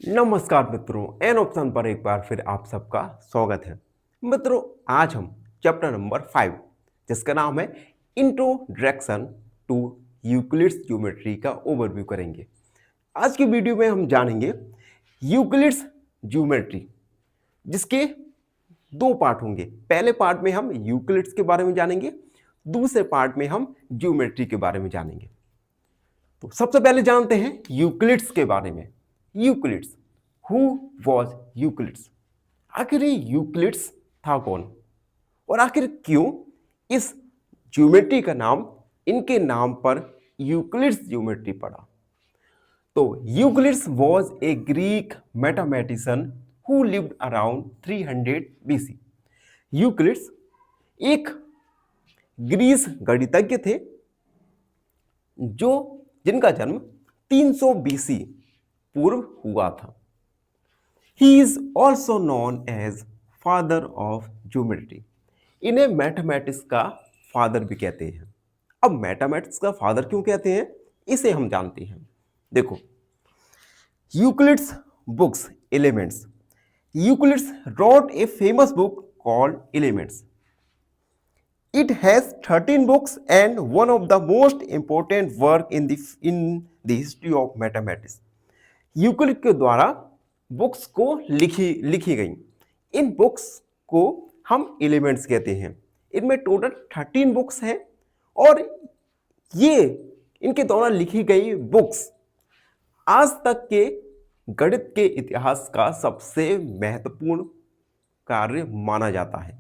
नमस्कार मित्रों, an option पर एक बार फिर आप सबका स्वागत है। मित्रों, आज हम चैप्टर नंबर 5 जिसका नाम है इंट्रोडक्शन टू यूक्लिड्स ज्योमेट्री का ओवरव्यू करेंगे। आज की वीडियो में हम जानेंगे यूक्लिड्स ज्योमेट्री, जिसके दो पार्ट होंगे। पहले पार्ट में हम यूक्लिड्स के बारे में जानेंगे, दूसरे पार्ट में हम ज्योमेट्री के बारे में जानेंगे। तो सबसे पहले जानते हैं यूक्लिड्स के बारे में। Euclid's, who was Euclid's? आखिर ये यूक्लिड्स था कौन और आखिर क्यों इस ज्योमेट्री का नाम इनके नाम पर यूक्लिड्स ज्योमेट्री पड़ा? तो Euclid's was a Greek mathematician who lived around 300 BC। Euclid's एक ग्रीस गणितज्ञ थे जिनका जन्म 300 BC पूर्व हुआ था। He is also known as father of geometry. इन्हें मैथमेटिक्स का फादर भी कहते हैं। अब मैथमेटिक्स का फादर क्यों कहते हैं, इसे हम जानते हैं। देखो, Euclid's books elements. Euclid's wrote a famous book called elements. It has 13 books and one of the most important work in the history of mathematics. Euclid के द्वारा बुक्स को लिखी गई। इन बुक्स को हम एलिमेंट्स कहते हैं। इनमें टोटल 13 बुक्स हैं और ये इनके द्वारा लिखी गई बुक्स आज तक के गणित के इतिहास का सबसे महत्वपूर्ण कार्य माना जाता है।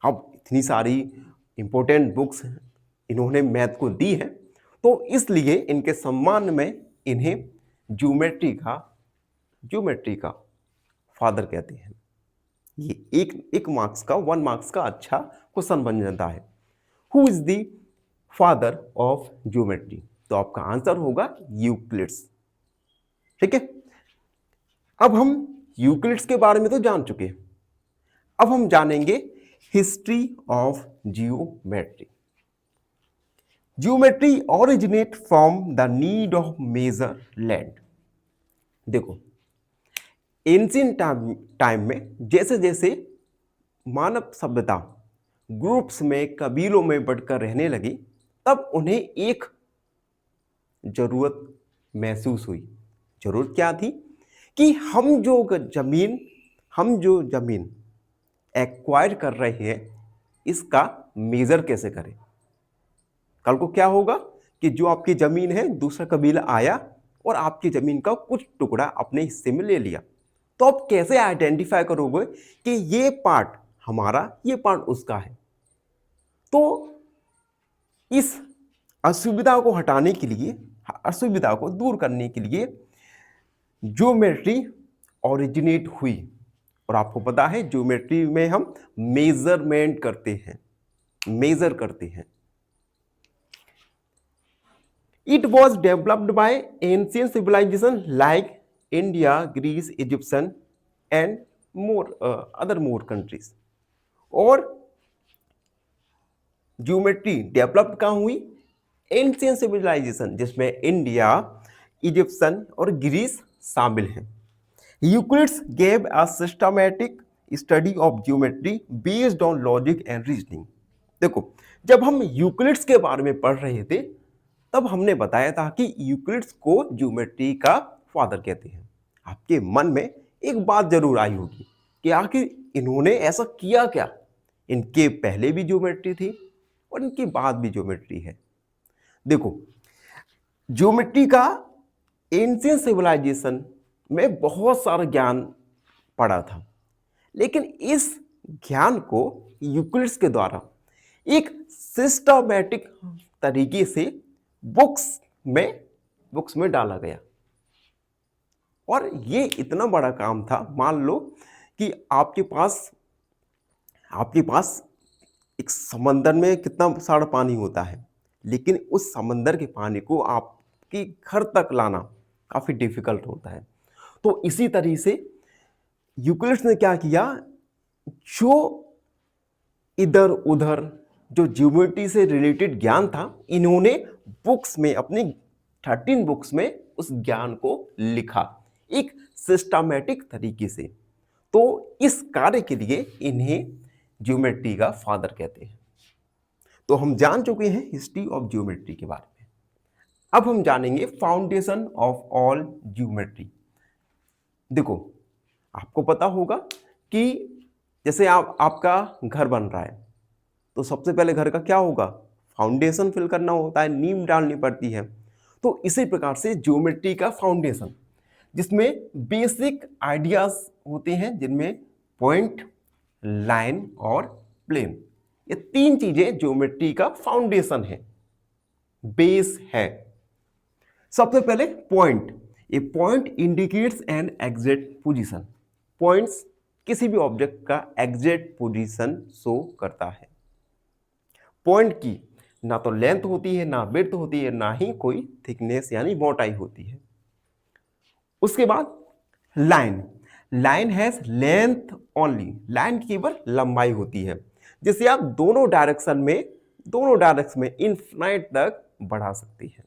अब इतनी सारी इंपॉर्टेंट बुक्स इन्होंने मैथ को दी है, तो इसलिए इनके सम्मान में इन्हें ज्योमेट्री का फादर कहते हैं। ये एक मार्क्स का 1 मार्क्स का अच्छा क्वेश्चन बन जाता है। Who is the father of geometry? तो आपका आंसर होगा यूक्लिड्स। ठीक है, अब हम यूक्लिड्स के बारे में तो जान चुके हैं। अब हम जानेंगे history of geometry. Geometry originate from the need of measure land. देखो, एंशिएंट टाइम में जैसे जैसे मानव सभ्यता ग्रुप्स में, कबीलों में बढ़कर रहने लगी, तब उन्हें एक जरूरत महसूस हुई। जरूरत क्या थी कि हम जो जमीन एक्वायर कर रहे हैं, इसका मेजर कैसे करें। कल को क्या होगा कि जो आपकी जमीन है, दूसरा कबीला आया और आपकी जमीन का कुछ टुकड़ा अपने हिस्से में ले लिया, तो आप कैसे आइडेंटिफाई करोगे कि ये पार्ट हमारा, ये पार्ट उसका है। तो इस असुविधा को हटाने के लिए, असुविधा को दूर करने के लिए ज्योमेट्री ओरिजिनेट हुई। और आपको पता है ज्योमेट्री में हम मेजरमेंट करते हैं, मेजर करते हैं। It was developed by ancient civilization like India, Greece, Egyptian and other more countries। और ज्योमेट्री डेवलप कहाँ हुई? एंशिएंट सिविलाइजेशन, जिसमें इंडिया, इजिप्शियन और ग्रीस शामिल हैं। Euclid's gave a systematic study of geometry based on logic and reasoning. देखो, जब हम यूक्लिड्स के बारे में पढ़ रहे थे, तब हमने बताया था कि यूक्लिड्स को ज्योमेट्री का फादर कहते हैं। आपके मन में एक बात जरूर आई होगी कि आखिर इन्होंने ऐसा किया क्या? इनके पहले भी ज्योमेट्री थी और इनके बाद भी ज्योमेट्री है। देखो, ज्योमेट्री का एंशिएंट सिविलाइजेशन में बहुत सारा ज्ञान पड़ा था, लेकिन इस ज्ञान को यूक्लिड्स के द्वारा एक सिस्टमैटिक तरीके से बुक्स में डाला गया। और ये इतना बड़ा काम था। मान लो कि आपके पास एक समंदर में कितना सारा पानी होता है, लेकिन उस समंदर के पानी को आपके घर तक लाना काफी डिफिकल्ट होता है। तो इसी तरीके से यूक्लिड्स ने क्या किया, जो इधर उधर जो ज्योमेट्री से रिलेटेड ज्ञान था, इन्होंने बुक्स में, अपनी 13 बुक्स में उस ज्ञान को लिखा। एक सिस्टमैटिक तरीके से। तो इस कार्य के लिए इन्हें ज्योमेट्री का फादर कहते हैं। तो हम जान चुके हैं हिस्ट्री ऑफ ज्योमेट्री के बारे में। अब हम जानेंगे फाउंडेशन ऑफ ऑल ज्योमेट्री। देखो, आपको पता होगा कि जैसे आपका घर बन रहा है, तो सबसे पहले घर का क्या होगा, फाउंडेशन फिल करना होता है, नींव डालनी पड़ती है। तो इसी प्रकार से ज्योमेट्री का फाउंडेशन, जिसमें बेसिक आइडियाज होते हैं, जिनमें पॉइंट, लाइन और प्लेन, ये तीन चीजें ज्योमेट्री का फाउंडेशन है, बेस है। सबसे पहले point. A point indicates an exact position. Points किसी भी ऑब्जेक्ट का एग्जैक्ट पोजीशन शो करता है। पॉइंट की ना तो लेंथ होती है, ना विड्थ होती है, ना ही कोई थिकनेस यानी मोटाई होती है। उसके बाद line. Line has length only. Line की केवल लंबाई होती है, जिसे आप दोनों डायरेक्शन में इनफाइनाइट तक बढ़ा सकते हैं।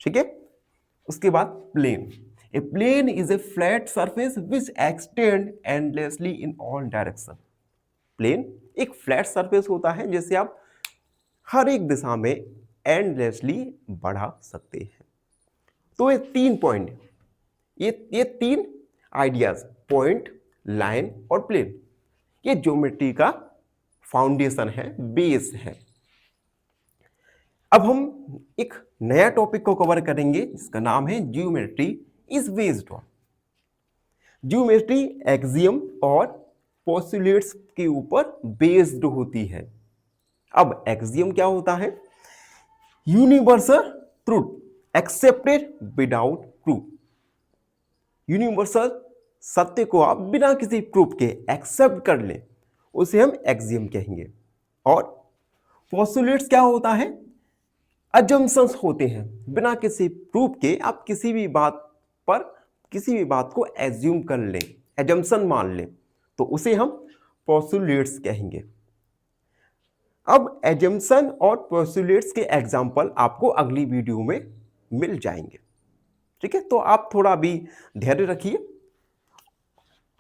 ठीक है। उसके बाद plane. A plane is a flat surface which extend endlessly in all direction. Plane एक फ्लैट सरफेस होता है जिसे आप हर एक दिशा में एंडलेसली बढ़ा सकते हैं। तो ये तीन पॉइंट, ये तीन आइडियाज, पॉइंट, लाइन और प्लेन, ये ज्योमेट्री का फाउंडेशन है, बेस है। अब हम एक नया टॉपिक को कवर करेंगे जिसका नाम है geometry is based on. Geometry axiom और पोस्टुलेट्स के ऊपर बेस्ड होती है। अब एक्सियम क्या होता है, universal truth accepted without proof. Universal सत्य को आप बिना किसी प्रूफ के एक्सेप्ट कर लें, उसे हम एक्सियम कहेंगे। और पोस्टुलेट्स क्या होता है, अजम्पशंस होते हैं, बिना किसी प्रूफ के आप किसी भी बात को एज्यूम कर लें, एजम्पशन मान लें, तो उसे हम पोस्टुलेट्स कहेंगे। अब एजम्पशन और पोस्टुलेट्स के एग्जाम्पल आपको अगली वीडियो में मिल जाएंगे। ठीक है, तो आप थोड़ा भी धैर्य रखिए।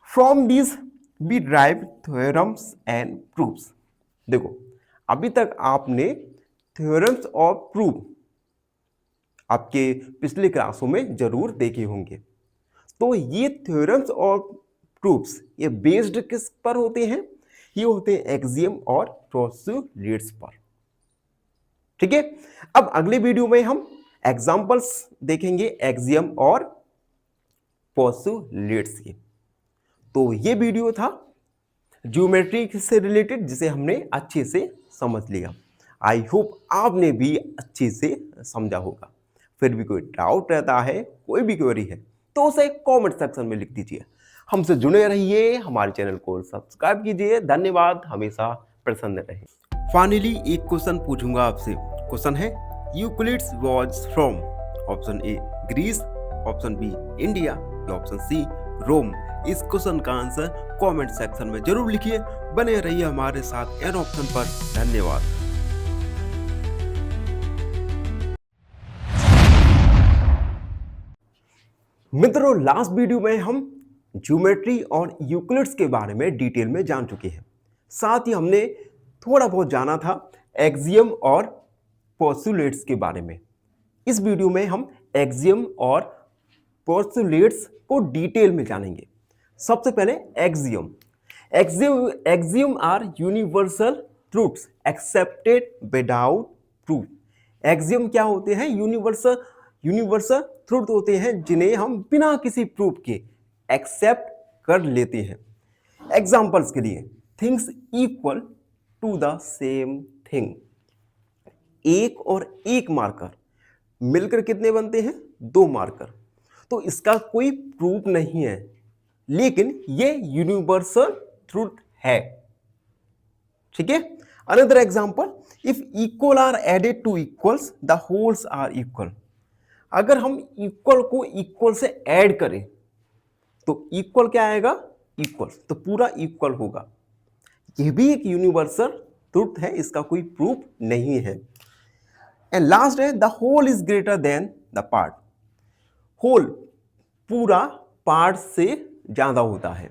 From this we derive theorems and proofs. देखो, अभी तक आपने थ्योरम्स और प्रूफ आपके पिछले क्लासों में जरूर देखे होंगे। तो ये थ्योरम्स और प्रूफ्स ये बेस्ड किस पर होते हैं, ये होते हैं एक्सियम और पोस्टुलेट्स पर। ठीक है, अब अगले वीडियो में हम एग्जांपल्स देखेंगे एक्सियम और पोस्टुलेट्स के। तो ये वीडियो था ज्योमेट्री से रिलेटेड, जिसे हमने अच्छे से समझ लिया। आई होप आपने भी अच्छे से समझा होगा। फिर भी कोई डाउट रहता है, कोई भी क्वेरी है, तो उसे कमेंट सेक्शन में लिख दीजिए। हमसे जुड़े रहिए, हमारे चैनल को सब्सक्राइब कीजिए। धन्यवाद, हमेशा प्रसन्न रहें। फाइनली एक क्वेश्चन पूछूंगा आपसे। क्वेश्चन है, Euclid's was from option A Greece, option B India, option C Rome. इस क्वेश्चन का आंसर कमेंट सेक्शन में जरूर लिखिए। बने रहिए हमारे साथ एन ऑप्शन पर। धन्यवाद। मित्रों, लास्ट वीडियो में हम ज्योमेट्री और यूक्लिड्स के बारे में डिटेल में जान चुके हैं। साथ ही हमने थोड़ा बहुत जाना था एक्सियम और पोस्टुलेट्स के बारे में। इस वीडियो में हम एक्सियम और पोस्टुलेट्स को डिटेल में जानेंगे। सबसे पहले axiom. Axiom are universal truths accepted without proof. Axiom क्या होते हैं, यूनिवर्सल ट्रूथ होते हैं जिन्हें हम बिना किसी प्रूफ के एक्सेप्ट कर लेते हैं। एग्जांपल्स के लिए, things equal to the same thing. एक और एक मार्कर मिलकर कितने बनते हैं, दो मार्कर। तो इसका कोई प्रूफ नहीं है, लेकिन ये यूनिवर्सल ट्रूथ है। ठीक है। Another example, if equal are added to equals the wholes are equal. अगर हम इक्वल को इक्वल से ऐड करें तो इक्वल क्या आएगा, इक्वल, तो पूरा इक्वल होगा। यह भी एक यूनिवर्सल ट्रूथ है, इसका कोई प्रूफ नहीं है। एंड लास्ट है, the whole is greater than the part. Whole पूरा पार्ट से ज्यादा होता है।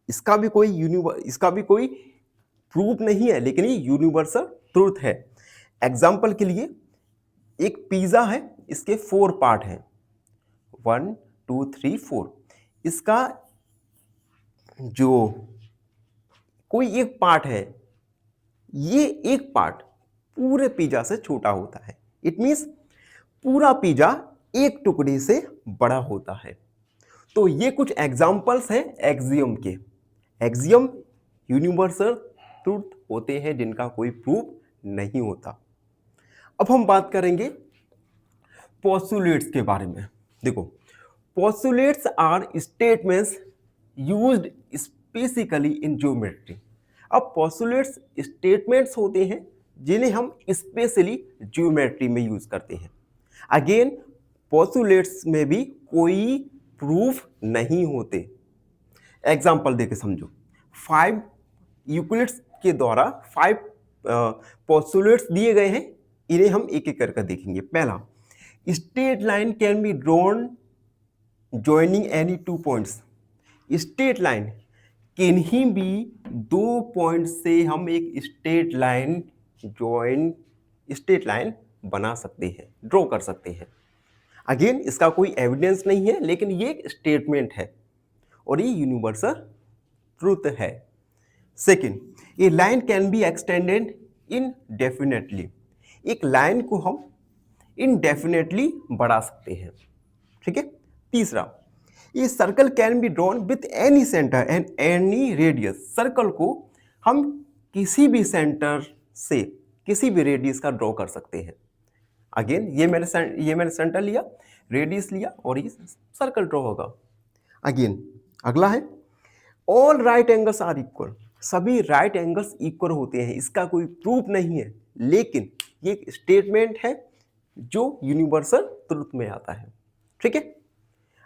इसका भी कोई प्रूफ नहीं है, लेकिन ये यूनिवर्सल ट्रूथ है। एग्जाम्पल के लिए एक पिज्जा है, इसके 4 पार्ट हैं, 1 2 3 4। इसका जो कोई एक पार्ट है, ये एक पार्ट पूरे पिज्जा से छोटा होता है। इट मीन्स पूरा पिज्जा एक टुकड़े से बड़ा होता है। तो ये कुछ एग्जाम्पल्स हैं एक्सियम के। एक्सियम यूनिवर्सल ट्रूथ होते हैं जिनका कोई प्रूफ नहीं होता। अब हम बात करेंगे पोस्टुलेट्स के बारे में। देखो, postulates are statements used specifically in geometry. अब पोस्टुलेट्स स्टेटमेंट्स होते हैं जिन्हें हम स्पेशली ज्योमेट्री में यूज करते हैं। अगेन, पोस्टुलेट्स में भी कोई प्रूफ नहीं होते। एग्जाम्पल देके समझो, 5 यूक्लिड्स के द्वारा 5 पोस्टुलेट्स दिए गए हैं, इन्हें हम एक एक करके देखेंगे। पहला, straight line can be drawn joining any 2 points. Straight line किन्हीं भी 2 पॉइंट से हम एक स्ट्रेट लाइन बना सकते हैं, ड्रॉ कर सकते हैं। अगेन, इसका कोई एविडेंस नहीं है, लेकिन ये एक स्टेटमेंट है और ये यूनिवर्सल ट्रूथ है। Second, A line can be extended indefinitely. एक लाइन को हम इनडेफिनेटली बढ़ा सकते हैं। ठीक है। तीसरा, ये circle can be drawn with any centre and any radius. Circle को हम किसी भी सेंटर से किसी भी रेडियस का ड्रॉ कर सकते हैं। अगेन, ये मैंने सेंटर लिया, रेडियस लिया और ये सर्कल ड्रॉ होगा। अगेन, अगला है all right angles are equal. सभी राइट एंगल्स इक्वल होते हैं। इसका कोई प्रूफ नहीं है, लेकिन ये एक स्टेटमेंट है जो यूनिवर्सल ट्रुथ में आता है। ठीक है।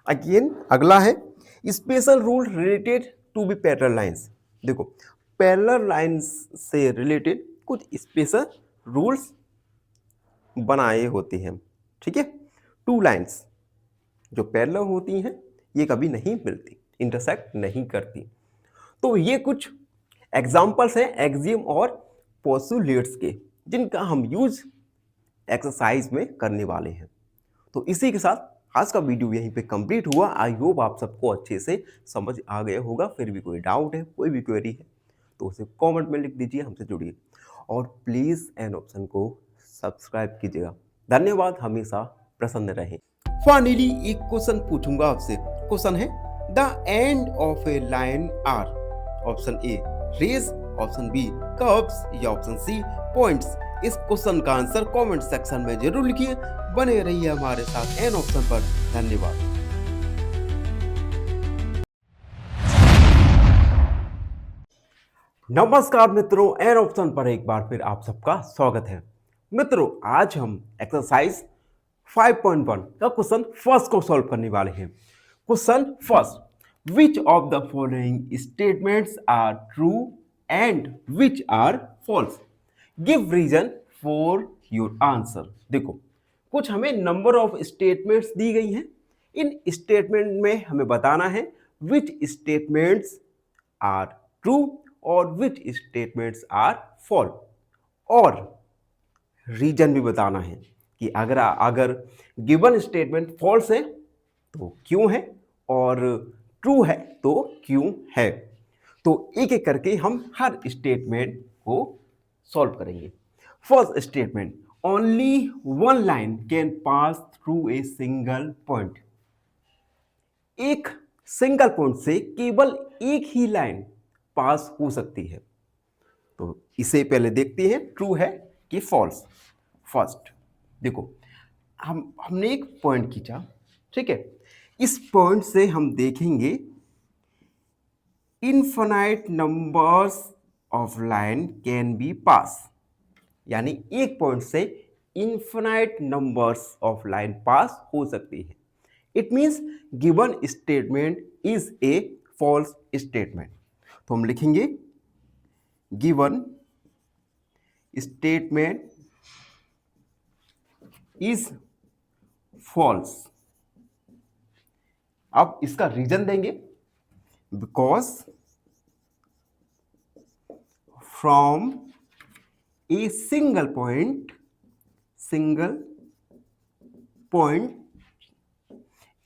अगेन, अगला है special rule related to be parallel lines. देखो, पैरेलल लाइंस से रिलेटेड कुछ स्पेशल रूल्स बनाए होते हैं। ठीक है। 2 लाइंस जो पैरेलल होती हैं, ये कभी नहीं मिलती, इंटरसेक्ट नहीं करती। तो ये कुछ एग्जाम्पल्स हैं एक्सियम और पोस्टुलेट्स के, जिनका हम यूज एक्सरसाइज में करने वाले हैं। तो इसी के साथ आज का वीडियो यहीं पे कंप्लीट हुआ। आई होप आप सबको अच्छे से समझ आ गया होगा। फिर भी कोई डाउट है, कोई भी क्वेरी है, तो उसे कमेंट में लिख दीजिए, हमसे जुड़िए और प्लीज़ एन ऑप्शन को सब्सक्राइब कीजिएगा। धन्यवाद, हमेशा प्रसन्न रहें। फाइनली एक क्वेश्चन पूछूंगा आपसे। क्वेश्चन है the end of a line are. Option A rays, option B curves या ऑप्शन सी पॉइंट्स। इस क्वेश्चन का आंसर कमेंट सेक्शन में जरूर लिखिए। बने रहिए हमारे साथ एन ऑप्शन पर। धन्यवाद। नमस्कार मित्रों, एन ऑप्शन पर एक बार फिर आप सबका स्वागत है। मित्रों, आज हम एक्सरसाइज 5.1 का क्वेश्चन फर्स्ट को सॉल्व करने वाले हैं। Question first, which of the following statements are true and which are false? Give reason for your answer. देखो, कुछ हमें नंबर ऑफ स्टेटमेंट्स दी गई हैं। इन स्टेटमेंट में हमें बताना है विच स्टेटमेंट्स आर ट्रू और विच स्टेटमेंट्स आर फॉल्स, और रीजन भी बताना है कि अगर गिवन स्टेटमेंट फॉल्स है तो क्यों है और ट्रू है तो क्यों है। तो एक एक करके हम हर स्टेटमेंट को सॉल्व करेंगे। First statement, only one line can pass through a single point. एक सिंगल पॉइंट से केवल एक ही लाइन पास हो सकती है। तो इसे पहले देखते हैं ट्रू है कि फॉल्स। फर्स्ट देखो, हमने एक पॉइंट खींचा, ठीक है। इस पॉइंट से हम देखेंगे infinite numbers of line can be pass, यानी एक पॉइंट से infinite numbers of line pass हो सकती है। It means given statement is a false statement. तो हम लिखेंगे गिवन स्टेटमेंट इज false अब इसका रीजन देंगे, because from a single point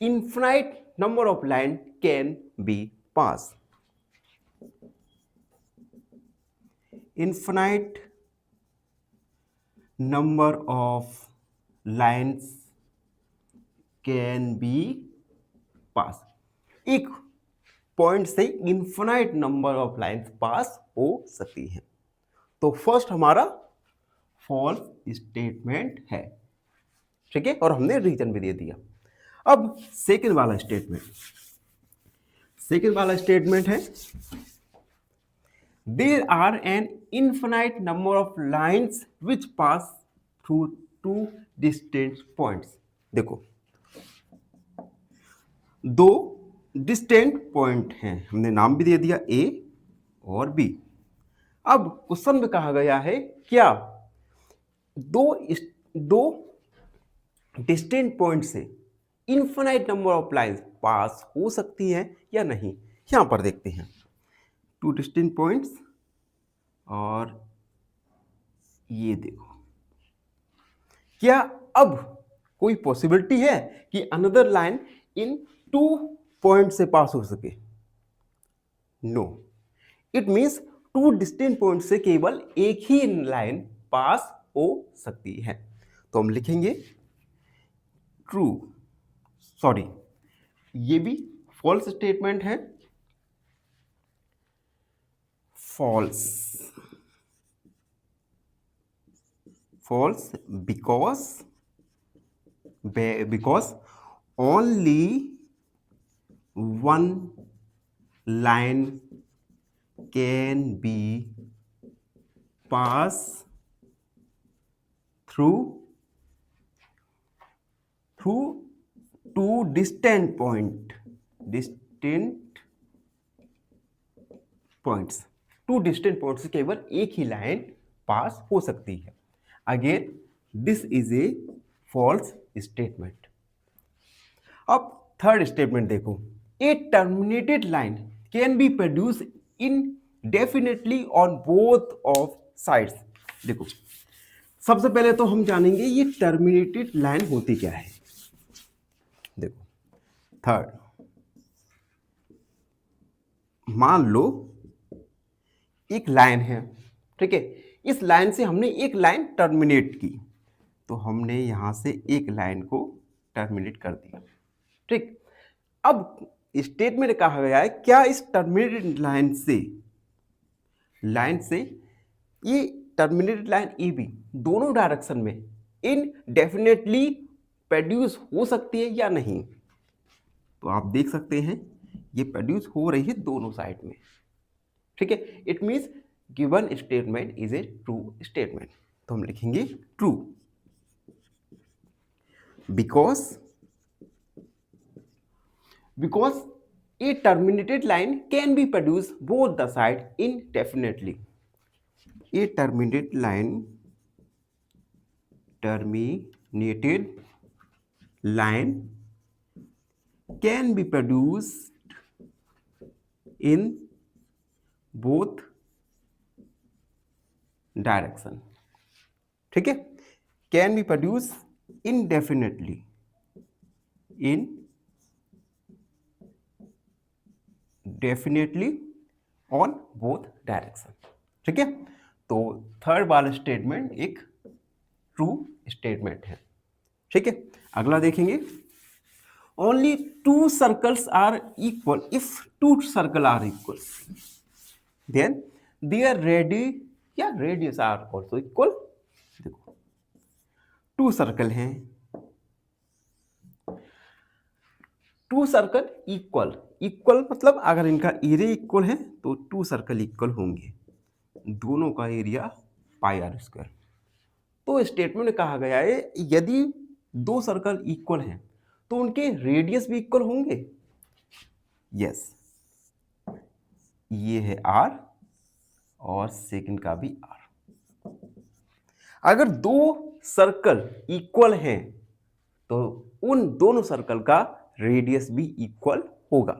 infinite number of line can be passed. Infinite number of lines can be passed. एक point से infinite number of lines pass हो सकती हैं। तो फर्स्ट हमारा फॉल्स स्टेटमेंट है, ठीक है, और हमने रीजन भी दे दिया। अब सेकंड वाला स्टेटमेंट है there are an infinite number of lines which pass through two distant points. देखो, दो डिस्टेंट पॉइंट हैं, हमने नाम भी दे दिया ए और बी। अब क्वेश्चन में कहा गया है क्या दो डिस्टेंट पॉइंट से infinite number of lines pass हो सकती हैं या नहीं। यहां पर देखते हैं, टू डिस्टेंट पॉइंट्स, और ये देखो, क्या अब कोई पॉसिबिलिटी है कि another line in two point से पास हो सके? No, it means two distant point से केवल एक ही लाइन पास हो सकती है। तो हम लिखेंगे ट्रू, सॉरी, ये भी फॉल्स स्टेटमेंट है, false because only one line can be passed through two distant points, two distant point से केवल एक ही लाइन पास हो सकती है। Again this is a false statement. अब थर्ड स्टेटमेंट देखो, a terminated line can be produce indefinitely on both of sides. देखो, सबसे पहले तो हम जानेंगे ये टर्मिनेटेड लाइन होती क्या है। देखो, थर्ड, मान लो एक लाइन है, ठीक है, इस लाइन से हमने एक लाइन टर्मिनेट की, तो हमने यहां से एक लाइन को टर्मिनेट कर दिया, ठीक। अब स्टेटमेंट कहा गया है क्या इस टर्मिनेटेड लाइन से ये टर्मिनेटेड लाइन ए बी दोनों डायरेक्शन में इनडेफिनेटली प्रोड्यूस हो सकती है या नहीं। तो आप देख सकते हैं ये प्रोड्यूस हो रही है दोनों साइड में, ठीक है। It means given statement is a true statement. तो हम लिखेंगे true, because A terminated line can be produce both the side indefinitely. A terminated line can be produced in both direction, ठीक है, can be produce indefinitely on both direction, ठीक है। तो third वाला statement एक ट्रू स्टेटमेंट है, ठीक है। अगला देखेंगे, only two circles are equal if two circle are equal then their radius are also equal. देखो, टू सर्कल हैं, टू सर्कल इक्वल मतलब अगर इनका एरिया इक्वल है तो टू सर्कल इक्वल होंगे, दोनों का एरिया पाई आर स्क्वायर। तो स्टेटमेंट में कहा गया है यदि दो सर्कल इक्वल हैं तो उनके रेडियस भी इक्वल होंगे। यस, ये है आर और सेकंड का भी आर। अगर दो सर्कल इक्वल हैं तो उन दोनों सर्कल का रेडियस भी इक्वल होगा।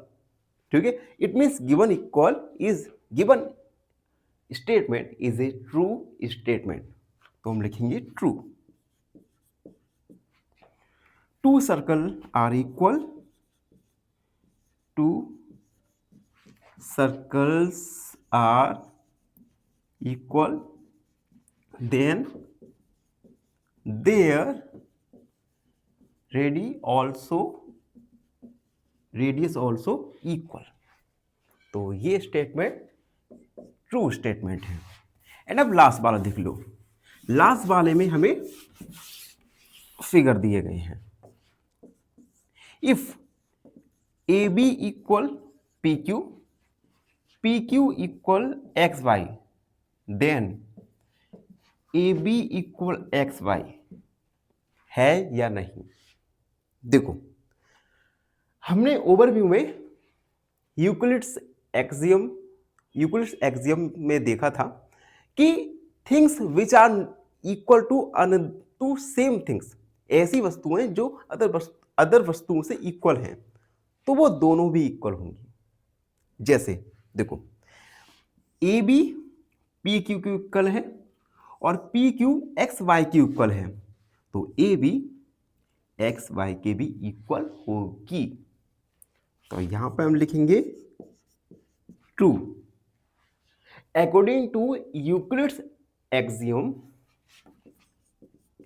ठीक है, it means given equal is given statement is a true statement, तो हम लिखेंगे true. Two circle are equal, two circles are equal, then their radius also equal। तो ये स्टेटमेंट ट्रू स्टेटमेंट है। एंड अब लास्ट वाला देख लो, लास्ट वाले में हमें फिगर दिए गए हैं। If A B equal P Q, P Q equal X Y, then A B equal X Y है या नहीं। देखो, हमने ओवरव्यू में यूक्लिड्स एक्सियम में देखा था कि things which are equal to same things, ऐसी वस्तुएं जो अदर वस्तुओं से इक्वल हैं, तो वो दोनों भी इक्वल होंगी। जैसे देखो, ए बी पी क्यू के इक्वल है और पी क्यू एक्स वाई के इक्वल है, तो ए बी एक्स वाई के भी इक्वल होगी। तो यहां पर हम लिखेंगे true. According to Euclid's axiom,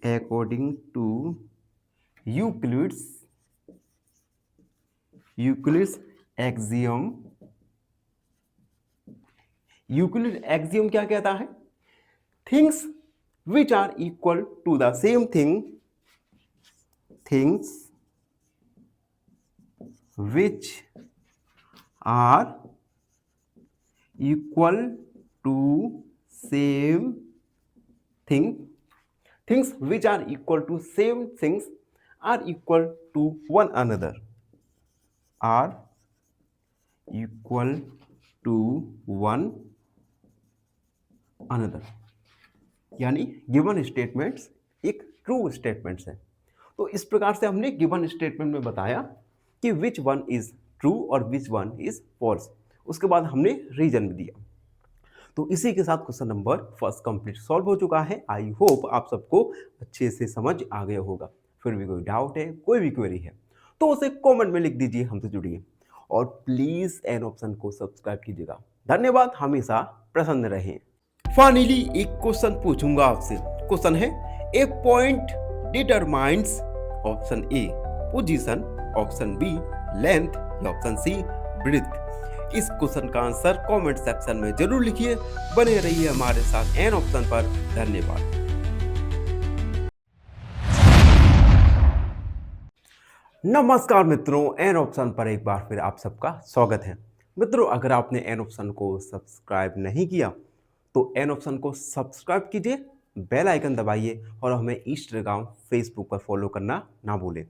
according to Euclid's axiom, Euclid axiom क्या कहता है? Things which are equal to the same thing, things which are equal to same thing, things which are equal to same things are equal to one another, are equal to one another। यानी given statements एक true statements है। तो इस प्रकार से हमने given statement में बताया कि विच वन इज ट्रू और विच वन इज फॉल्स। उसके बाद हमने रीजन भी दिया। तो इसी के साथ question number first complete solve हो चुका है। आई होप आप सबको अच्छे से समझ आ गया होगा। फिर भी कोई डाउट है, कोई भी क्वेरी है, तो उसे कमेंट में लिख दीजिए, हमसे जुड़िए और प्लीज एन ऑप्शन को सब्सक्राइब कीजिएगा। धन्यवाद, हमेशा प्रसन्न रहें। फाइनली एक क्वेश्चन पूछूंगा आपसे। क्वेश्चन है, a point determines option A position, option B length या ऑप्शन सी ब्रीथ। इस क्वेश्चन का आंसर कमेंट सेक्शन में जरूर लिखिए। बने रहिए हमारे साथ एन ऑप्शन पर। धन्यवाद। नमस्कार मित्रों, एन ऑप्शन पर एक बार फिर आप सबका स्वागत है। मित्रों, अगर आपने एन ऑप्शन को सब्सक्राइब नहीं किया तो एन ऑप्शन को सब्सक्राइब कीजिए, बेल आइकन दबाइए और हमें इंस्टाग्राम, फेसबुक पर फॉलो करना ना भूलें।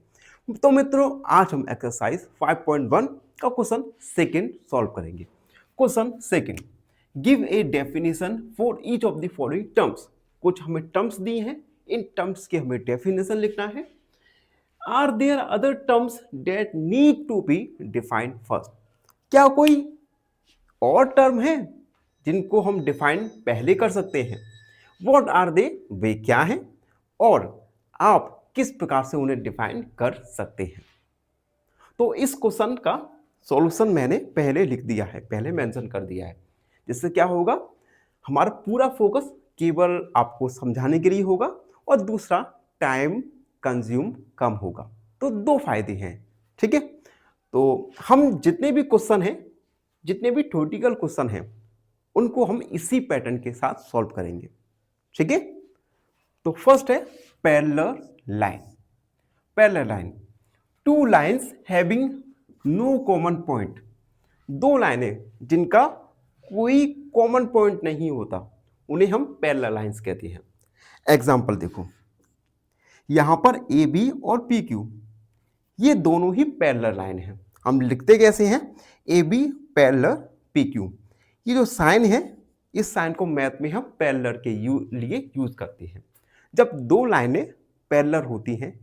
तो मित्रों, आज हम एक्सरसाइज 5.1 का क्वेश्चन सेकंड सॉल्व करेंगे। Question second, give a definition for each of the following terms. कुछ हमें टर्म्स दी हैं, इन टर्म्स के हमें डेफिनेशन लिखना है। Are there other terms that need to be defined first. क्या कोई और टर्म है जिनको हम डिफाइन पहले कर सकते हैं? व्हाट आर दे, वे क्या हैं और आप किस प्रकार से उन्हें डिफाइन कर सकते हैं? तो इस क्वेश्चन का सॉल्यूशन मैंने पहले लिख दिया है, पहले मेंशन कर दिया है, जिससे क्या होगा, हमारा पूरा फोकस केवल आपको समझाने के लिए होगा और दूसरा टाइम कंज्यूम कम होगा। तो दो फायदे हैं। ठीक है, तो हम जितने भी क्वेश्चन हैं, जितने भी थ्योरेटिकल क्वेश्चन हैं, उनको हम इसी पैटर्न के साथ सॉल्व करेंगे। ठीक है, तो फर्स्ट है parallel line. Parallel line, two lines having no common point. दो लाइनें जिनका कोई कॉमन पॉइंट नहीं होता, उन्हें हम पैरेलल लाइंस कहते हैं। एग्जांपल देखो, यहां पर ए बी और पी क्यू, ये दोनों ही पैरेलल लाइन हैं। हम लिखते कैसे हैं? A B parallel P Q. ये जो साइन है, इस साइन को मैथ में हम पैरेलल के लिए यूज करते हैं। जब दो लाइनें पैरेलल होती हैं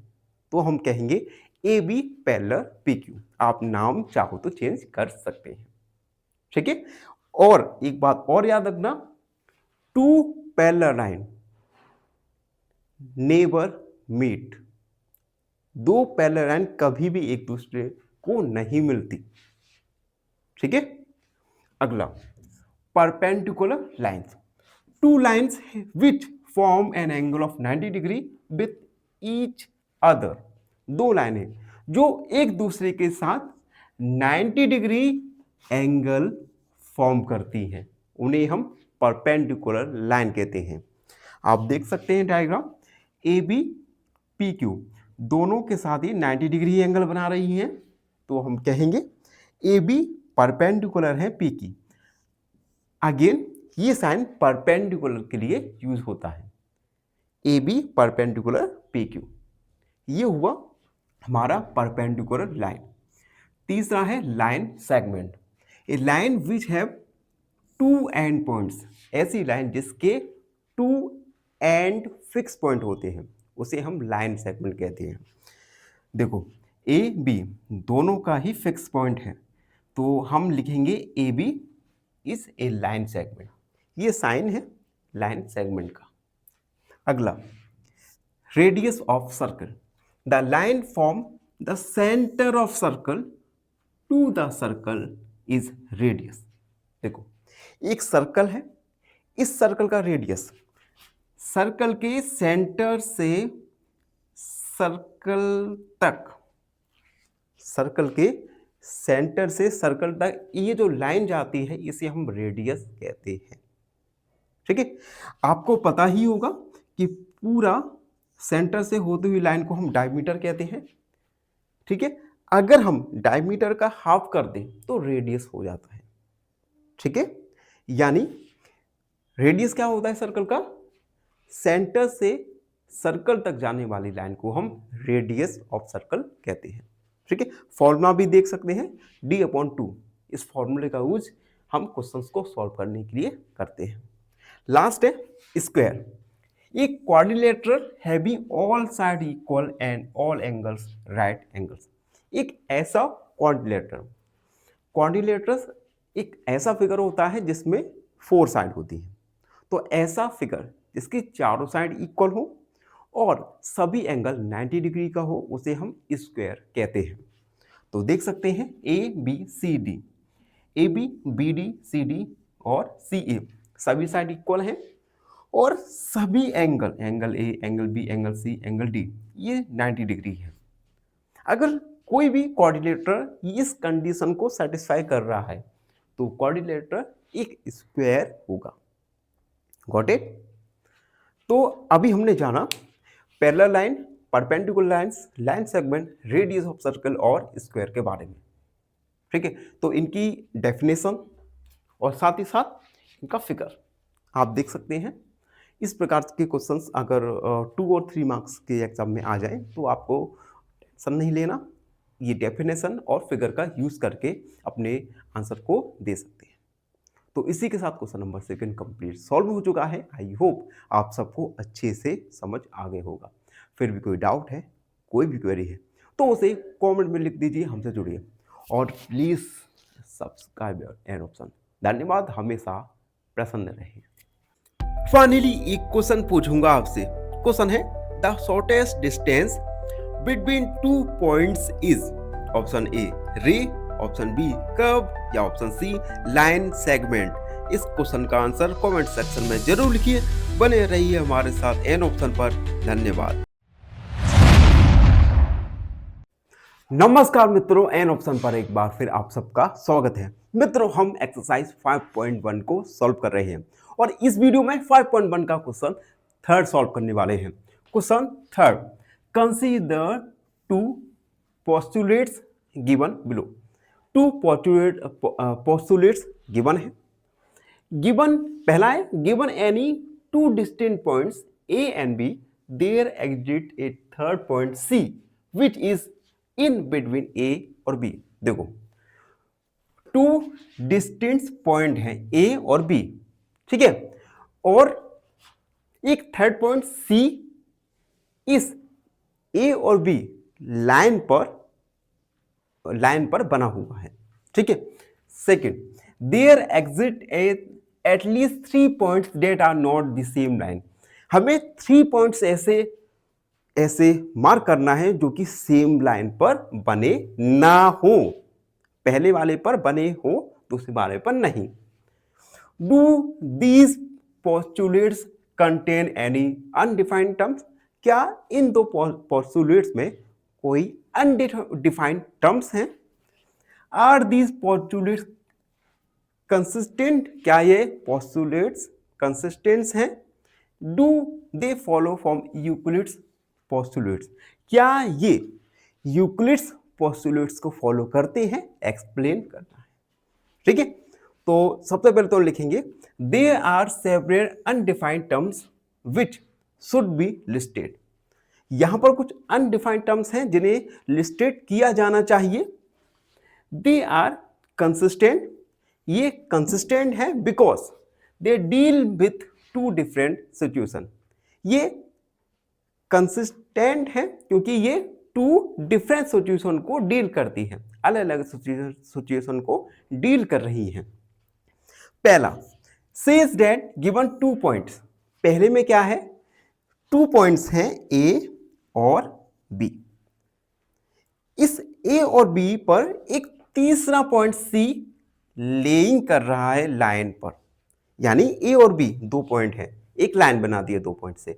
तो हम कहेंगे A B parallel P Q. आप नाम चाहो तो चेंज कर सकते हैं, ठीक है। और एक बात और याद रखना, two parallel line never meet. दो पैरेलल लाइन कभी भी एक दूसरे को नहीं मिलती, ठीक है। अगला, perpendicular lines, two lines which form an angle of 90 degree with each other. दो लाइनें जो एक दूसरे के साथ 90 डिग्री एंगल फॉर्म करती हैं, उन्हें हम परपेंडिकुलर लाइन कहते हैं। आप देख सकते हैं diagram, A B P Q दोनों के साथ ही 90 डिग्री एंगल बना रही हैं, तो हम कहेंगे ए बी परपेंडिकुलर है पी की। अगेन ये साइन परपेंडिकुलर के लिए यूज होता है, A B perpendicular P Q. ये हुआ हमारा परपेंडिकुलर लाइन। तीसरा है line segment, a line which have two end points. ऐसी लाइन जिसके टू एंड फिक्स पॉइंट होते हैं उसे हम लाइन सेगमेंट कहते हैं। देखो ए बी दोनों का ही फिक्स पॉइंट है, तो हम लिखेंगे A B is a line segment. ये साइन है लाइन सेगमेंट का। अगला, radius of circle, the line from the centre of circle to the circle is radius. देखो एक सर्कल है, इस सर्कल का रेडियस सर्कल के सेंटर से सर्कल तक, सर्कल के सेंटर से सर्कल तक ये जो लाइन जाती है इसे हम रेडियस कहते हैं, ठीक है। आपको पता ही होगा कि पूरा सेंटर से होती हुई लाइन को हम डायमीटर कहते हैं, ठीक है। अगर हम डायमीटर का हाफ कर दें तो रेडियस हो जाता है, ठीक है। यानी रेडियस क्या होता है सर्कल का, सेंटर से सर्कल तक जाने वाली लाइन को हम रेडियस ऑफ सर्कल कहते हैं, ठीक है। फॉर्मूला भी देख सकते हैं d/2। इस फॉर्मूले का यूज हम क्वेश्चंस को सॉल्व करने के लिए करते हैं। लास्ट है स्क्वायर, एक quadrilateral having all side equal and all angles right angles. एक ऐसा क्वाड्रिलेटरल एक ऐसा फिगर होता है जिसमें 4 साइड होती है। तो ऐसा फिगर जिसकी चारों साइड इक्वल हो और सभी एंगल 90 डिग्री का हो उसे हम स्क्वायर कहते हैं। तो देख सकते हैं A B C D, A B B D C D और सी ए सभी साइड इक्वल हैं और सभी angle, angle A, angle B, angle C, angle D, ये 90 डिग्री है। अगर कोई भी कोऑर्डिनेटर इस कंडीशन को सेटिस्फाई कर रहा है तो कोऑर्डिनेटर एक स्क्वायर होगा। Got it. तो अभी हमने जाना parallel line, perpendicular lines, line segment, radius of circle और स्क्वायर के बारे में, ठीक है। तो इनकी डेफिनेशन और साथ ही साथ इनका फिगर आप देख सकते हैं। इस प्रकार के क्वेश्चंस अगर 2 और 3 मार्क्स के एग्जाम में आ जाए तो आपको टेंशन नहीं लेना, ये डेफिनेशन और फिगर का यूज करके अपने आंसर को दे सकते हैं। तो इसी के साथ क्वेश्चन नंबर 2 कंप्लीट सॉल्व हो चुका है। आई होप आप सबको अच्छे से समझ आ गए होगा। फिर भी कोई डाउट है, कोई भी क्वेरी है तो उसे कमेंट में लिख दीजिए, हमसे जुड़िए और प्लीज़ सब्सक्राइब एन ऑप्शन। धन्यवाद, हमेशा प्रसन्न रहिए। फाइनली एक क्वेश्चन पूछूंगा आपसे। क्वेश्चन है the shortest distance between 2 points is, option A रे, ऑप्शन बी कर्व या ऑप्शन सी लाइन सेगमेंट। इस क्वेश्चन का आंसर कमेंट सेक्शन में जरूर लिखिए। बने रहिए हमारे साथ एन ऑप्शन पर। धन्यवाद। नमस्कार मित्रों, एन ऑप्शन पर एक बार फिर आप सबका स्वागत है। मित्रों हम एक्सरसाइज 5.1 को सॉल्व कर रहे हैं और इस वीडियो में 5.1 का क्वेश्चन थर्ड सॉल्व करने वाले हैं। Question third, consider 2 postulates given below. 2 postulates given है। गिवन पहला है, given any 2 distinct points A and B, there exit a third point C which is in between A और B. देखो 2 distinct point हैं ए और बी, ठीक है, और एक थर्ड पॉइंट सी इस ए और बी लाइन पर बना हुआ है। ठीक है। Second, there exit at least 3 points that are not the same line. हमें 3 पॉइंट्स ऐसे मार्क करना है जो कि सेम लाइन पर बने ना हो। पहले वाले पर बने हो, दूसरे वाले पर नहीं। Do these postulates contain any undefined terms? क्या इन दो पोस्टुलेट्स में कोई अनडिफाइंड टर्म्स हैं? Are these postulates consistent? क्या ये पोस्टुलेट्स कंसिस्टेंट हैं? Do they follow from Euclid's postulates? क्या ये यूक्लिड्स पोस्टुलेट्स को फॉलो करते हैं? एक्सप्लेन करना है। ठीक है। तो सबसे पहले तो लिखेंगे there are several undefined terms which should be listed. यहां पर कुछ अनडिफाइंड टर्म्स हैं जिन्हें लिस्टेड किया जाना चाहिए। दे आर कंसिस्टेंट, ये कंसिस्टेंट है because they deal with 2 different situation. ये कंसिस्टेंट है क्योंकि ये 2 डिफरेंट सिचुएशन को डील करती है, अलग अलग सिचुएशन को डील कर रही हैं। पहला, सेज दैट गिवन 2 पॉइंट्स। पहले में क्या है? 2 पॉइंट्स हैं ए और बी। इस ए और बी पर एक तीसरा पॉइंट सी लेइंग कर रहा है लाइन पर, यानी ए और बी 2 पॉइंट है, एक लाइन बना दी है 2 पॉइंट से,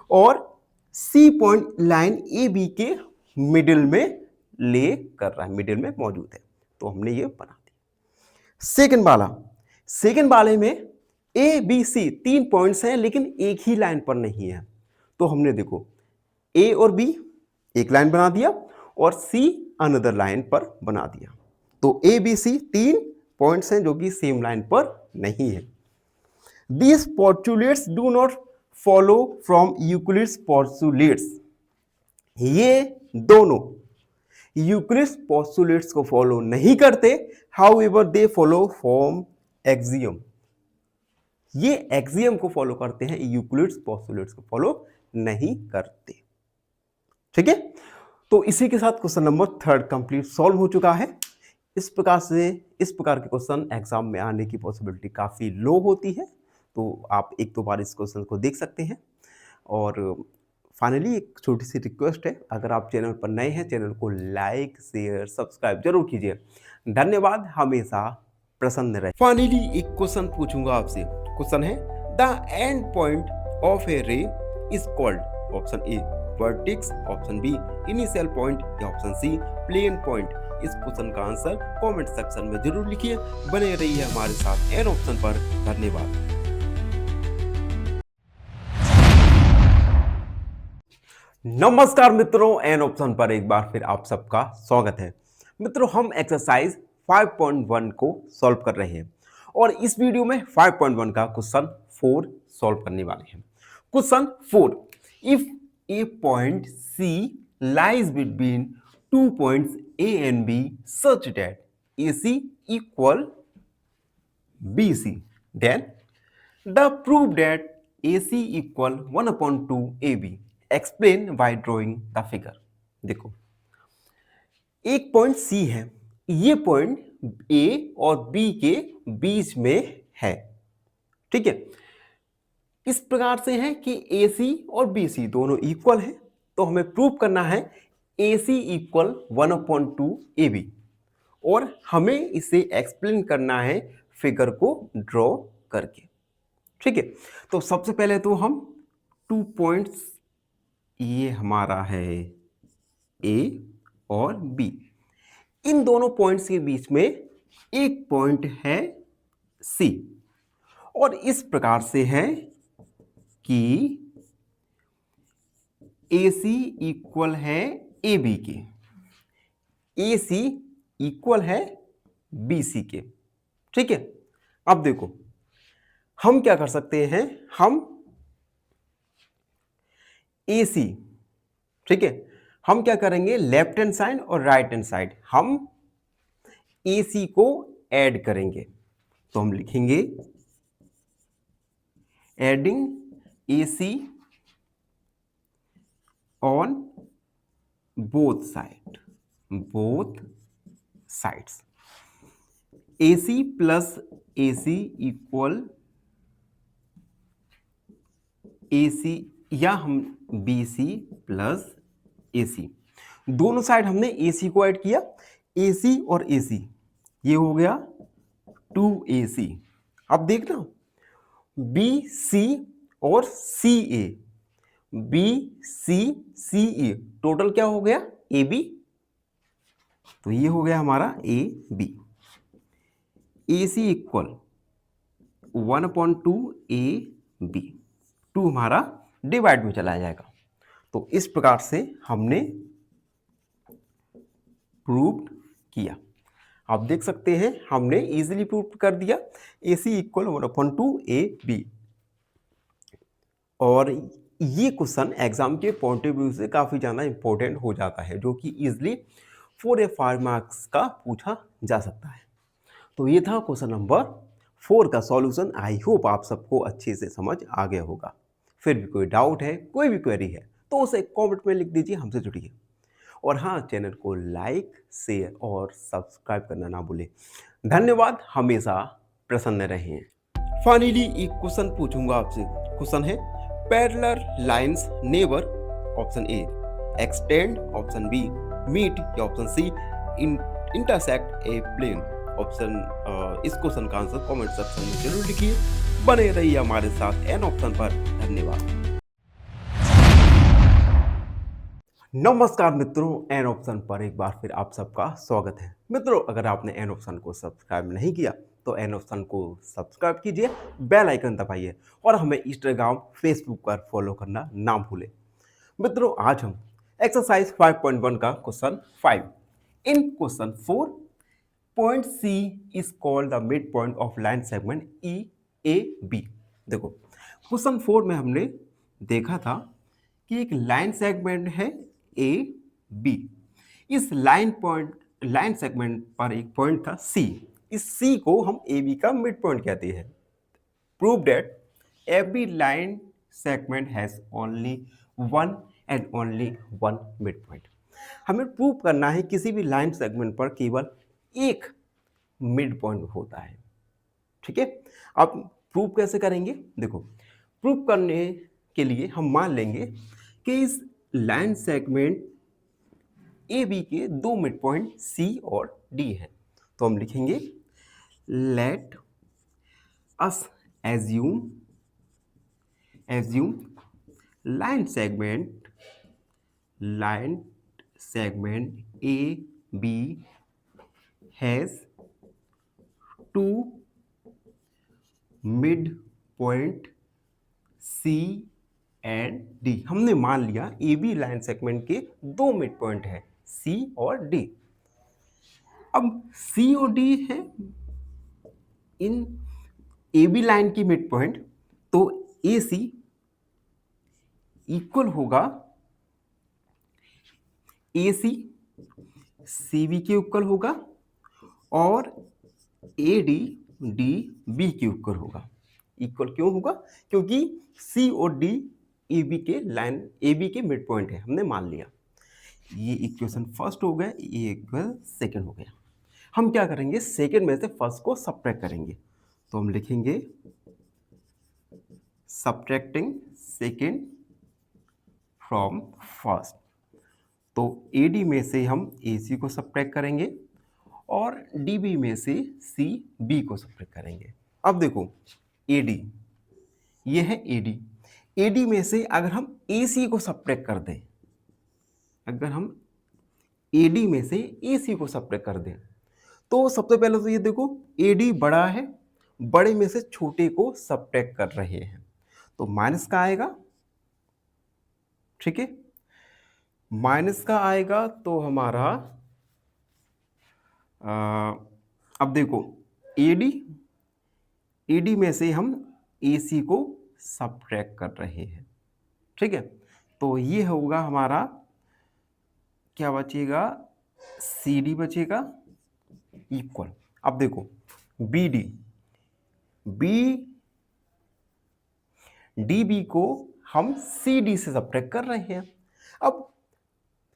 और C point line A B के मिडिल में ले कर रहा है, मिडिल में मौजूद है, तो हमने ये बना दिया। सेकंड वाले में ए बी सी 3 पॉइंट्स हैं लेकिन एक ही लाइन पर नहीं है, तो हमने देखो ए और बी एक लाइन बना दिया और सी अनदर लाइन पर बना दिया, तो ए बी सी 3 पॉइंट्स हैं जो कि सेम लाइन पर नहीं है। These postulates do not follow from Euclid's postulates. ये दोनों यूक्लिड्स पोस्टुलेट्स को फॉलो नहीं करते, however they follow from axiom. ये एक्सियम को फॉलो करते हैं, यूक्लिड्स पोस्टुलेट्स को फॉलो नहीं करते। ठीक है। तो इसी के साथ क्वेश्चन नंबर 3 कंप्लीट सॉल्व हो चुका है। इस प्रकार के क्वेश्चन एग्जाम में आने की पॉसिबिलिटी काफी लो होती है, तो आप 1-2 बार इस क्वेश्चन को देख सकते हैं। और फाइनली एक छोटी सी रिक्वेस्ट है, अगर आप चैनल पर नए हैं, चैनल को लाइक शेयर सब्सक्राइब जरूर कीजिए। धन्यवाद, हमेशा प्रसन्न रहे। फाइनली एक क्वेश्चन पूछूंगा आपसे। क्वेश्चन है the end point of a ray is called, option A vertex, option B initial point, या ऑप्शन सी प्लेन पॉइंट। इस क्वेश्चन का आंसर कमेंट सेक्शन में जरूर लिखिए। बने रहिए हमारे साथ एन ऑप्शन पर। धन्यवाद। नमस्कार मित्रों, एन ऑप्शन पर एक बार फिर आप सबका स्वागत है। मित्रों, हम एक्सरसाइज 5.1 को सॉल्व कर रहे हैं और इस वीडियो में 5.1 का क्वेश्चन 4 सॉल्व करने वाले हैं। Question 4, if a point C lies between 2 points A and B such that AC equal BC, then the proof that AC equal 1/2 AB. Explain by drawing the figure. देखो, एक point C है, ये point A और B के बीच में है। ठीक है। इस प्रकार से है कि AC और BC दोनों इक्वल है, तो हमें प्रूव करना है AC इक्वल 1/2 AB, और हमें इसे एक्सप्लेन करना है फिगर को ड्रॉ करके। ठीक है। तो सबसे पहले तो हम 2 पॉइंट्स, ये हमारा है A और B, इन दोनों पॉइंट्स के बीच में एक पॉइंट है C, और इस प्रकार से है कि AC इक्वल है AB के, AC इक्वल है BC के। ठीक है। अब देखो, हम क्या कर सकते हैं, हम AC, ठीक है, हम क्या करेंगे, लेफ्ट हैंड साइड और राइट हैंड साइड हम AC को ऐड करेंगे, तो हम लिखेंगे adding AC on both sides AC plus AC equal AC, या हम BC प्लस AC, दोनों साइड हमने AC को ऐड किया, AC और AC ये हो गया 2AC। अब देखना BC और CA, BCCE टोटल क्या हो गया AB, तो ये हो गया हमारा AB। AC इक्वल 1/2 AB, 2 हमारा डिवाइड में चला जाएगा। तो इस प्रकार से हमने प्रूव किया। आप देख सकते हैं हमने इजीली प्रूव कर दिया AC इक्वल 1/2 AB। और ये क्वेश्चन एग्जाम के पॉइंट ऑफ व्यू से काफ़ी ज़्यादा इंपॉर्टेंट हो जाता है, जो कि इजीली 4 या 5 मार्क्स का पूछा जा सकता है। तो ये था क्वेश्चन नंबर 4 का सॉल्यूशन। आई होप आप सबको अच्छे से समझ आ गया होगा। फिर भी कोई डाउट है, कोई भी क्वेरी है, तो उसे कमेंट में लिख दीजिए, हमसे जुड़िए। और हाँ, चैनल को लाइक, शेयर और सब्सक्राइब करना ना भूलें। धन्यवाद, हमेशा प्रसन्न रहें। फाइनली एक क्वेश्चन पूछूंगा आपसे। क्वेश्चन है parallel lines never, option A extend, option B meet, या option C intersect a plane. इस क्वेश्चन का आंसर कमेंट सेक्शन में जरूर लिखिए। बने रहिए हमारे साथ एन ऑप्शन पर। धन्यवाद। नमस्कार मित्रों, एन ऑप्शन पर एक बार फिर आप सबका स्वागत है। मित्रों, अगर आपने एन ऑप्शन को सब्सक्राइब नहीं किया तो एन ऑप्शन को सब्सक्राइब कीजिए, बेल आइकन दबाइए और हमें इंस्टाग्राम, फेसबुक पर फॉलो करना ना भूलें। मित्रों, आज हम एक्सरसाइज 5.1 का question 5। In question 4, point C is called the mid point of line segment EAB। देखो, क्वेश्चन 4 में हमने देखा था कि एक लाइन सेगमेंट है AB। इस लाइन सेगमेंट पर एक पॉइंट था C। इस C को हम AB का मिड पॉइंट कहते हैं। Prove that every line segment has only one and only one midpoint। हमें प्रूव करना है किसी भी लाइन सेगमेंट पर केवल एक मिड पॉइंट होता है। ठीक है, अब प्रूव कैसे करेंगे? देखो, प्रूव करने के लिए हम मान लेंगे कि इस लाइन सेगमेंट AB के दो मिड पॉइंट C और D है। तो हम लिखेंगे let us assume line segment AB has two midpoint C and D। हमने मान लिया AB लाइन सेगमेंट के दो मिड पॉइंट है, C और D। अब C और D है इन AB लाइन की मिड पॉइंट, तो AC इक्वल होगा AC CB के इक्वल होगा और AD DB के इक्वल होगा। इक्वल क्यों होगा? क्योंकि C और D AB के मिड पॉइंट है, हमने मान लिया। ये इक्वेशन फर्स्ट हो गया, ये इक्वल सेकंड हो गया। हम क्या करेंगे? सेकंड में से फर्स्ट को सब्ट्रैक्ट करेंगे। तो हम लिखेंगे सब्ट्रैक्टिंग सेकंड फ्रॉम फर्स्ट। तो AD में से हम AC को सब्ट्रैक्ट करेंगे और DB में से CB को सब्ट्रैक्ट करेंगे। अब देखो, AD ये है AD में से अगर हम AC को सब्ट्रैक्ट कर दें, अगर हम AD में से AC को सब्ट्रैक्ट कर दें, तो सबसे पहले तो ये देखो AD बड़ा है, बड़े में से छोटे को सब्ट्रैक्ट कर रहे हैं, तो माइनस का आएगा। ठीक है, माइनस का आएगा तो हमारा अब देखो AD में से हम AC को सब्ट्रैक्ट कर रहे हैं। ठीक है, तो ये होगा हमारा, क्या बचेगा? CD बचेगा इक्वल। अब देखो DB को हम CD से सब्ट्रैक्ट कर रहे हैं। अब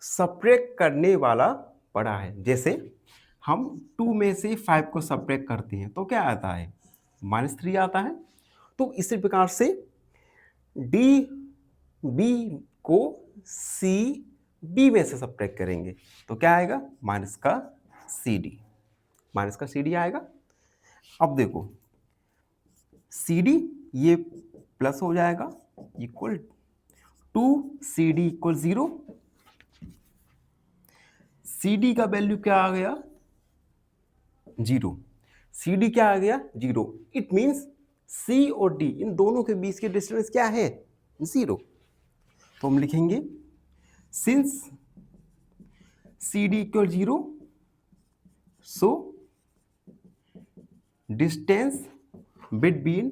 सब्ट्रैक्ट करने वाला पड़ा है। जैसे हम 2 में से 5 को सब्ट्रैक्ट करते हैं तो क्या आता है, -3 आता है। तो इसी प्रकार से डी बी को सी बी में से सब्ट्रैक्ट करेंगे तो क्या आएगा, माइनस का सी डी, माइनस का सी डी आएगा। अब देखो सी डी ये प्लस हो जाएगा, equal to C D equal 0। C D का वैल्यू क्या आ गया, 0। सी डी क्या आ गया, 0। इट मीन्स सी और डी इन दोनों के बीच के डिस्टेंस क्या है, 0। तो हम लिखेंगे since C D equal 0, so distance between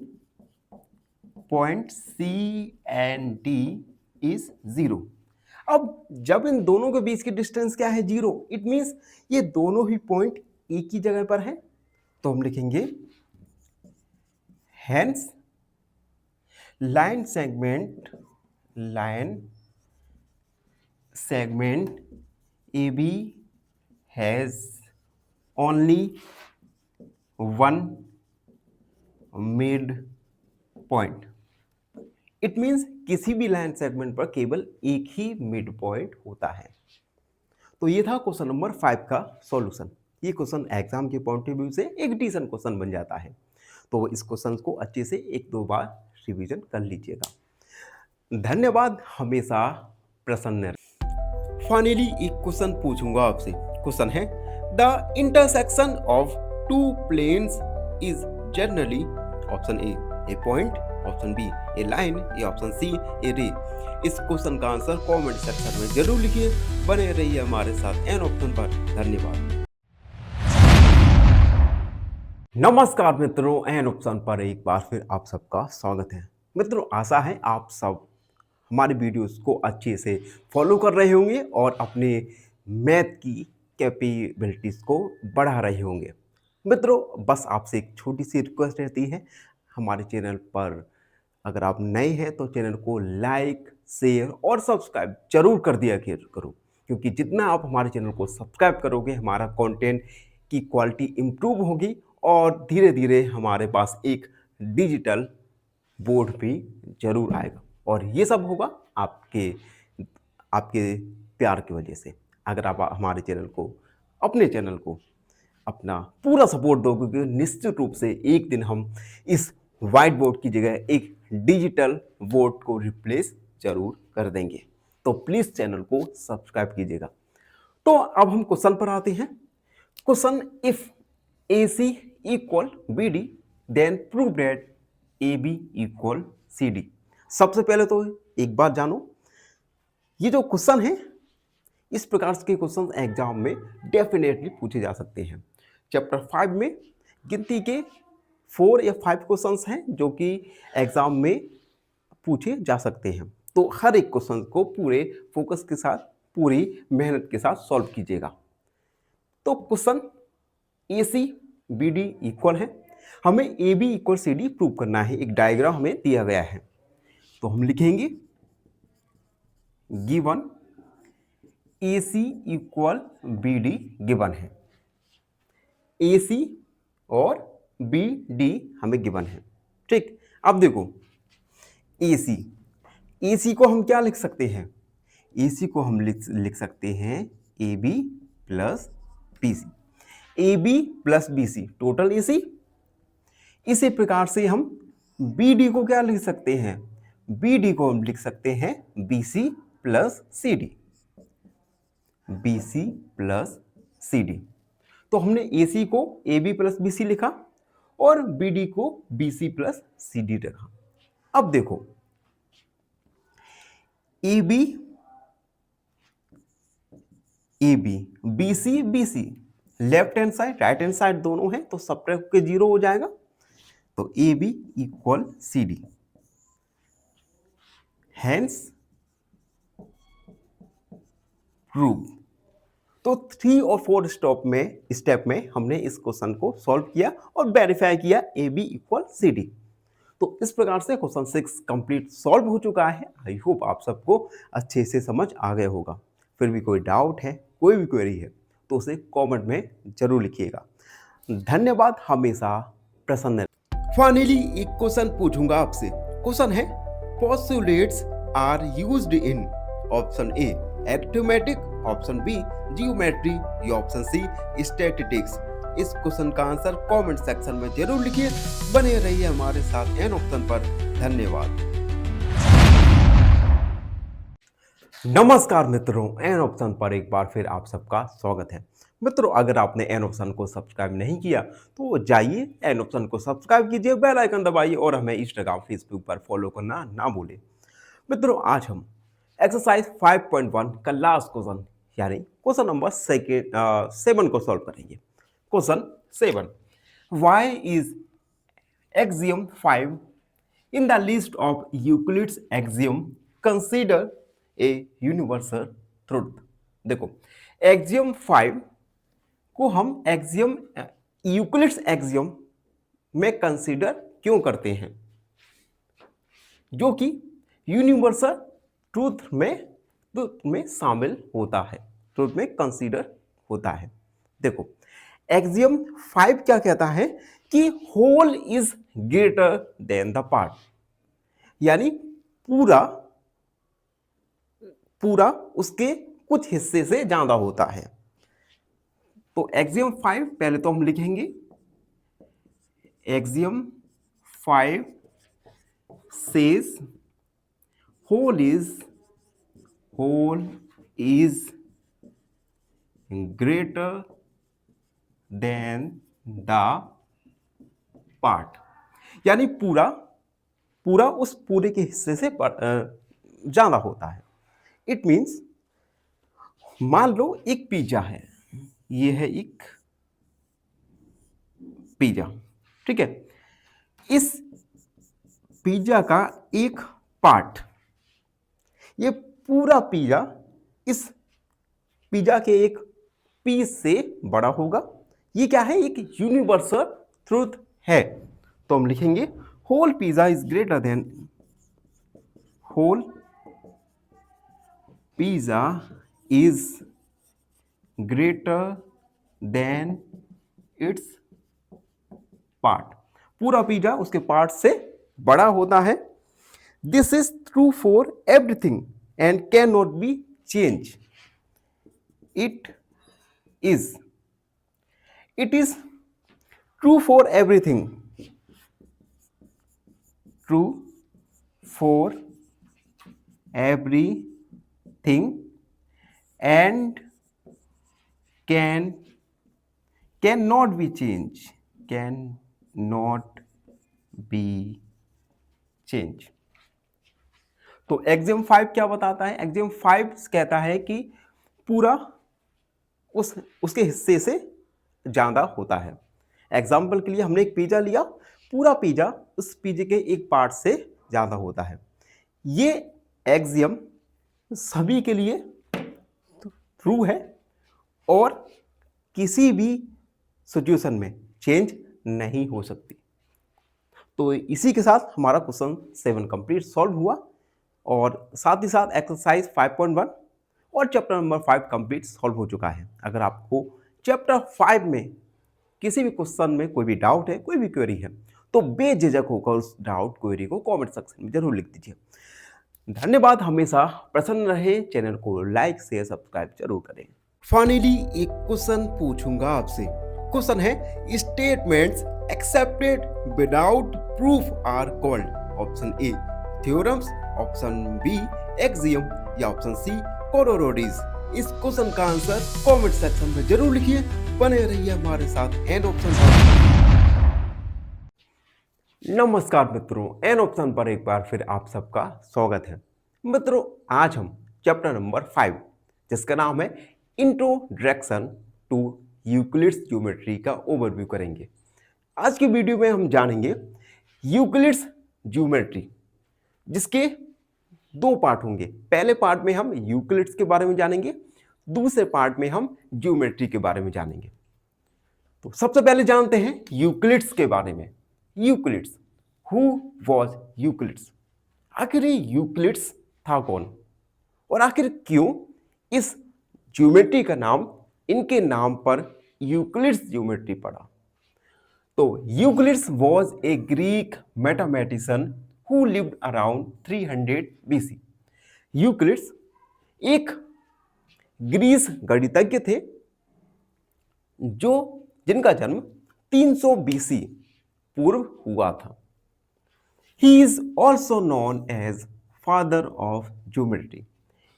point C and D is 0। अब जब इन दोनों के बीच की डिस्टेंस क्या है, 0, इट मीन्स ये दोनों ही पॉइंट एक ही जगह पर है। तो हम लिखेंगे hence line segment A B has only one mid point. इट मीन्स किसी भी लाइन सेगमेंट पर केवल एक ही मिड पॉइंट होता है। तो ये था क्वेश्चन नंबर 5 का सॉल्यूशन। ये क्वेश्चन एग्जाम के पॉइंट ऑफ व्यू से एक डिसीजन क्वेश्चन बन जाता है। तो इस क्वेश्चन को अच्छे से 1-2 बार रिवीजन कर लीजिएगा। धन्यवाद, हमेशा प्रसन्न रहे। फाइनली एक क्वेश्चन पूछूंगा आपसे। क्वेश्चन है the intersection of two planes is generally, option A point, option B A line, या ऑप्शन सी ए रे। इस क्वेश्चन का आंसर कमेंट सेक्शन में जरूर लिखिए। बने रहिए हमारे साथ एन ऑप्शन पर। धन्यवाद। नमस्कार मित्रों, एन ऑप्शन पर एक बार फिर आप सबका स्वागत है। मित्रों, आशा है आप सब हमारे वीडियोस को अच्छे से फॉलो कर रहे होंगे और अपने मैथ की कैपेबिलिटीज को बढ़ा रहे होंगे। मित्रों, बस आपसे एक छोटी सी रिक्वेस्ट रहती है, हमारे चैनल पर अगर आप नए हैं तो चैनल को लाइक, शेयर और सब्सक्राइब जरूर कर दिया करो, क्योंकि जितना आप हमारे चैनल को सब्सक्राइब करोगे हमारा कंटेंट की क्वालिटी इम्प्रूव होगी और धीरे धीरे हमारे पास एक डिजिटल बोर्ड भी जरूर आएगा। और ये सब होगा आपके प्यार की वजह से। अगर आप हमारे अपने चैनल को अपना पूरा सपोर्ट दोगे तो निश्चित रूप से एक दिन हम इस व्हाइट बोर्ड की जगह एक डिजिटल बोर्ड को रिप्लेस जरूर कर देंगे। तो प्लीज चैनल को सब्सक्राइब कीजिएगा। तो अब हम क्वेश्चन पर आते हैं। Question, if AC equal BD then prove that AB equal CD। सबसे पहले तो एक बात जानो, ये जो क्वेश्चन है इस प्रकार के क्वेश्चन एग्जाम में डेफिनेटली पूछे जा सकते हैं। चैप्टर 5 में गिनती के 4 या 5 क्वेश्चंस हैं जो कि एग्जाम में पूछे जा सकते हैं। तो हर एक क्वेश्चन को पूरे फोकस के साथ, पूरी मेहनत के साथ सॉल्व कीजिएगा। तो क्वेश्चन AC BD इक्वल है, हमें AB इक्वल CD प्रूव करना है। एक डायग्राम हमें दिया गया है, तो हम लिखेंगे given AC equal BD given है। AC और BD हमें गिवन है, ठीक। अब देखो AC को हम क्या लिख सकते हैं, AC को हम लिख सकते हैं AB plus BC। AB plus BC total AC। इसी प्रकार से हम BD को क्या लिख सकते हैं, BD को हम लिख सकते हैं BC plus CD। BC plus CD। तो हमने AC को AB प्लस BC लिखा और BD को BC प्लस CD रखा। अब देखो AB BC BC left hand side right hand side दोनों है तो सब्ट्रैक्ट के 0 हो जाएगा। तो AB equal CD, hence prove. तो 3 और 4 स्टेप में हमने इस क्वेश्चन को सॉल्व किया और वेरीफाई किया AB इक्वल CD। तो इस प्रकार से क्वेश्चन 6 कंप्लीट सॉल्व हो चुका है। आई होप आप सबको अच्छे से समझ आ गया होगा। फिर भी कोई डाउट है, कोई भी क्वेरी है तो उसे कमेंट में जरूर लिखिएगा। धन्यवाद, हमेशा प्रसन्न। फाइनली एक क्वेश्चन पूछूंगा आपसे। क्वेश्चन है, postulates are used in option A arithmetic, option B geometry या ऑप्शन सी स्टैटिस्टिक्स। इस क्वेश्चन का आंसर कमेंट सेक्शन में जरूर लिखिए। बने रहिए हमारे साथ एन ऑप्शन पर। धन्यवाद। नमस्कार मित्रों, एन ऑप्शन पर एक बार फिर आप सबका स्वागत है। मित्रों, अगर आपने एन ऑप्शन को सब्सक्राइब नहीं किया तो जाइए एन ऑप्शन को सब्सक्राइब कीजिए, बेल आइकन दबाइए और हमें इंस्टाग्राम फेसबुक पर फॉलो करना ना भूलें। मित्रों, आज हम एक्सरसाइज 5.1 का लास्ट क्वेश्चन यानी क्वेश्चन नंबर 7 को सॉल्व करेंगे। Question 7, why is axiom 5 in the list of Euclid's axiom consider a universal truth. देखो, एक्सियम 5 को हम एक्सियम यूक्लिड्स एक्सियम में कंसीडर क्यों करते हैं, जो कि यूनिवर्सल ट्रूथ में शामिल होता है, ट्रूथ में कंसीडर होता है। देखो, एक्सियम 5 क्या कहता है कि whole is greater than the part, यानी पूरा उसके कुछ हिस्से से ज्यादा होता है। तो एक्सियम 5 पहले तो हम लिखेंगे, axiom 5 says whole is greater than the part, यानी पूरा उस पूरे के हिस्से से ज्यादा होता है। इट मीन्स, मान लो एक पिज्जा है, ये है एक पिज्जा, ठीक है। इस पिज्जा का एक पार्ट, ये पूरा पिज्जा इस पिज्जा के एक पीस से बड़ा होगा। ये क्या है, एक यूनिवर्सल ट्रूथ है। तो हम लिखेंगे whole pizza is greater than, whole pizza is greater than its part, पूरा पिज्जा उसके पार्ट से बड़ा होता है। This is true for everything and can not be change. It is true for everything, true for everything and cannot be changed, cannot be changed। तो axiom 5 क्या बताता है? एक्सियम 5 कहता है कि पूरा उसके हिस्से से ज्यादा होता है। एग्जाम्पल के लिए हमने एक पिज्जा लिया, पूरा पिज्जा उस पिज्जे के एक पार्ट से ज्यादा होता है। ये एक्सियम सभी के लिए ट्रू है और किसी भी सिचुएशन में चेंज नहीं हो सकती। तो इसी के साथ हमारा क्वेश्चन 7 कंप्लीट सॉल्व हुआ और साथ ही साथ एक्सरसाइज 5.1 और चैप्टर नंबर 5 कंप्लीट सॉल्व हो चुका है। अगर आपको चैप्टर 5 में किसी भी क्वेश्चन में कोई भी डाउट है, कोई भी क्वेरी है, तो बेझिझक होकर उस डाउट क्वेरी को कमेंट सेक्शन में जरूर लिख दीजिए। धन्यवाद, हमेशा प्रसन्न रहे। चैनल को लाइक शेयर सब्सक्राइब जरूर करें। फाइनली एक क्वेश्चन पूछूंगा आपसे। क्वेश्चन है, statements accepted without proof are called, option A theorems, option B axiom या ऑप्शन सी कोरोरोडीज। इस क्वेश्चन का आंसर कमेंट सेक्शन में जरूर लिखिए। बने रहिए हमारे साथ एन ऑप्शन पर। नमस्कार मित्रों, एन ऑप्शन पर एक बार फिर आप सबका स्वागत है। मित्रों, आज हम चैप्टर नंबर 5 जिसका नाम है इंट्रोडक्शन टू यूक्लिड्स ज्योमेट्री का ओवरव्यू करेंगे। आज की वीडियो में हम जानेंगे यूक्लिड्स ज्योमेट्री, जिसके 2 पार्ट होंगे। पहले पार्ट में हम यूक्लिड्स के बारे में जानेंगे, दूसरे पार्ट में हम ज्योमेट्री के बारे में जानेंगे। तो सबसे पहले जानते हैं यूक्लिड्स के बारे में। Euclid's, who was Euclid's? आखिर यूक्लिड्स था कौन और आखिर क्यों इस ज्योमेट्री का नाम इनके नाम पर यूक्लिड्स ज्योमेट्री पड़ा। तो Euclid's was a Greek mathematician who lived around 300 BC। Euclid's एक ग्रीस गणितज्ञ थे जो जिनका जन्म 300 BC पूर्व हुआ था। He is also known as father of geometry।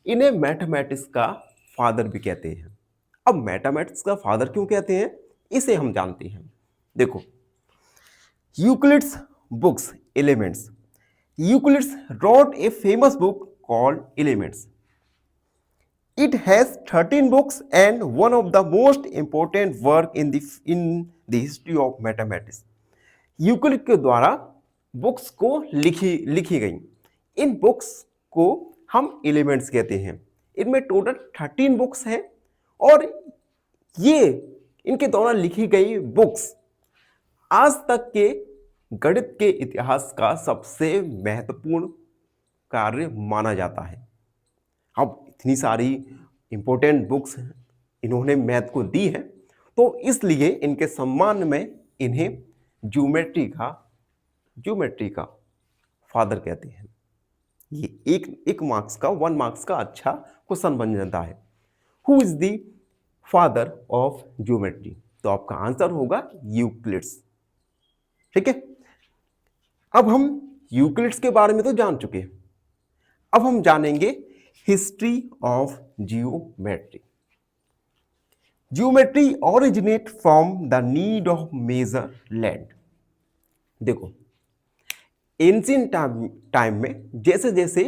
इन्हें मैथमेटिक्स का फादर भी कहते हैं। अब मैथमेटिक्स का फादर क्यों कहते हैं इसे हम जानते हैं। देखो, Euclid's books elements. Euclid's wrote a famous book called Elements। It has 13 books and one of the most important work in the history of mathematics। Euclid के द्वारा बुक्स को लिखी गई। इन बुक्स को हम एलिमेंट्स कहते हैं। इनमें टोटल 13 बुक्स हैं और ये इनके द्वारा लिखी गई बुक्स आज तक के गणित के इतिहास का सबसे महत्वपूर्ण कार्य माना जाता है। अब इतनी सारी इंपॉर्टेंट बुक्स इन्होंने मैथ को दी है तो इसलिए इनके सम्मान में इन्हें ज्योमेट्री का फादर कहते हैं। ये एक मार्क्स का 1 मार्क्स का अच्छा क्वेश्चन बन जाता है। Who is the father of geometry? तो आपका आंसर होगा यूक्लिड्स। ठीक है, अब हम यूक्लिड्स के बारे में तो जान चुके हैं। अब हम जानेंगे history of geometry. Geometry originate from the need of measure land. देखो, एंशिएंट टाइम में जैसे जैसे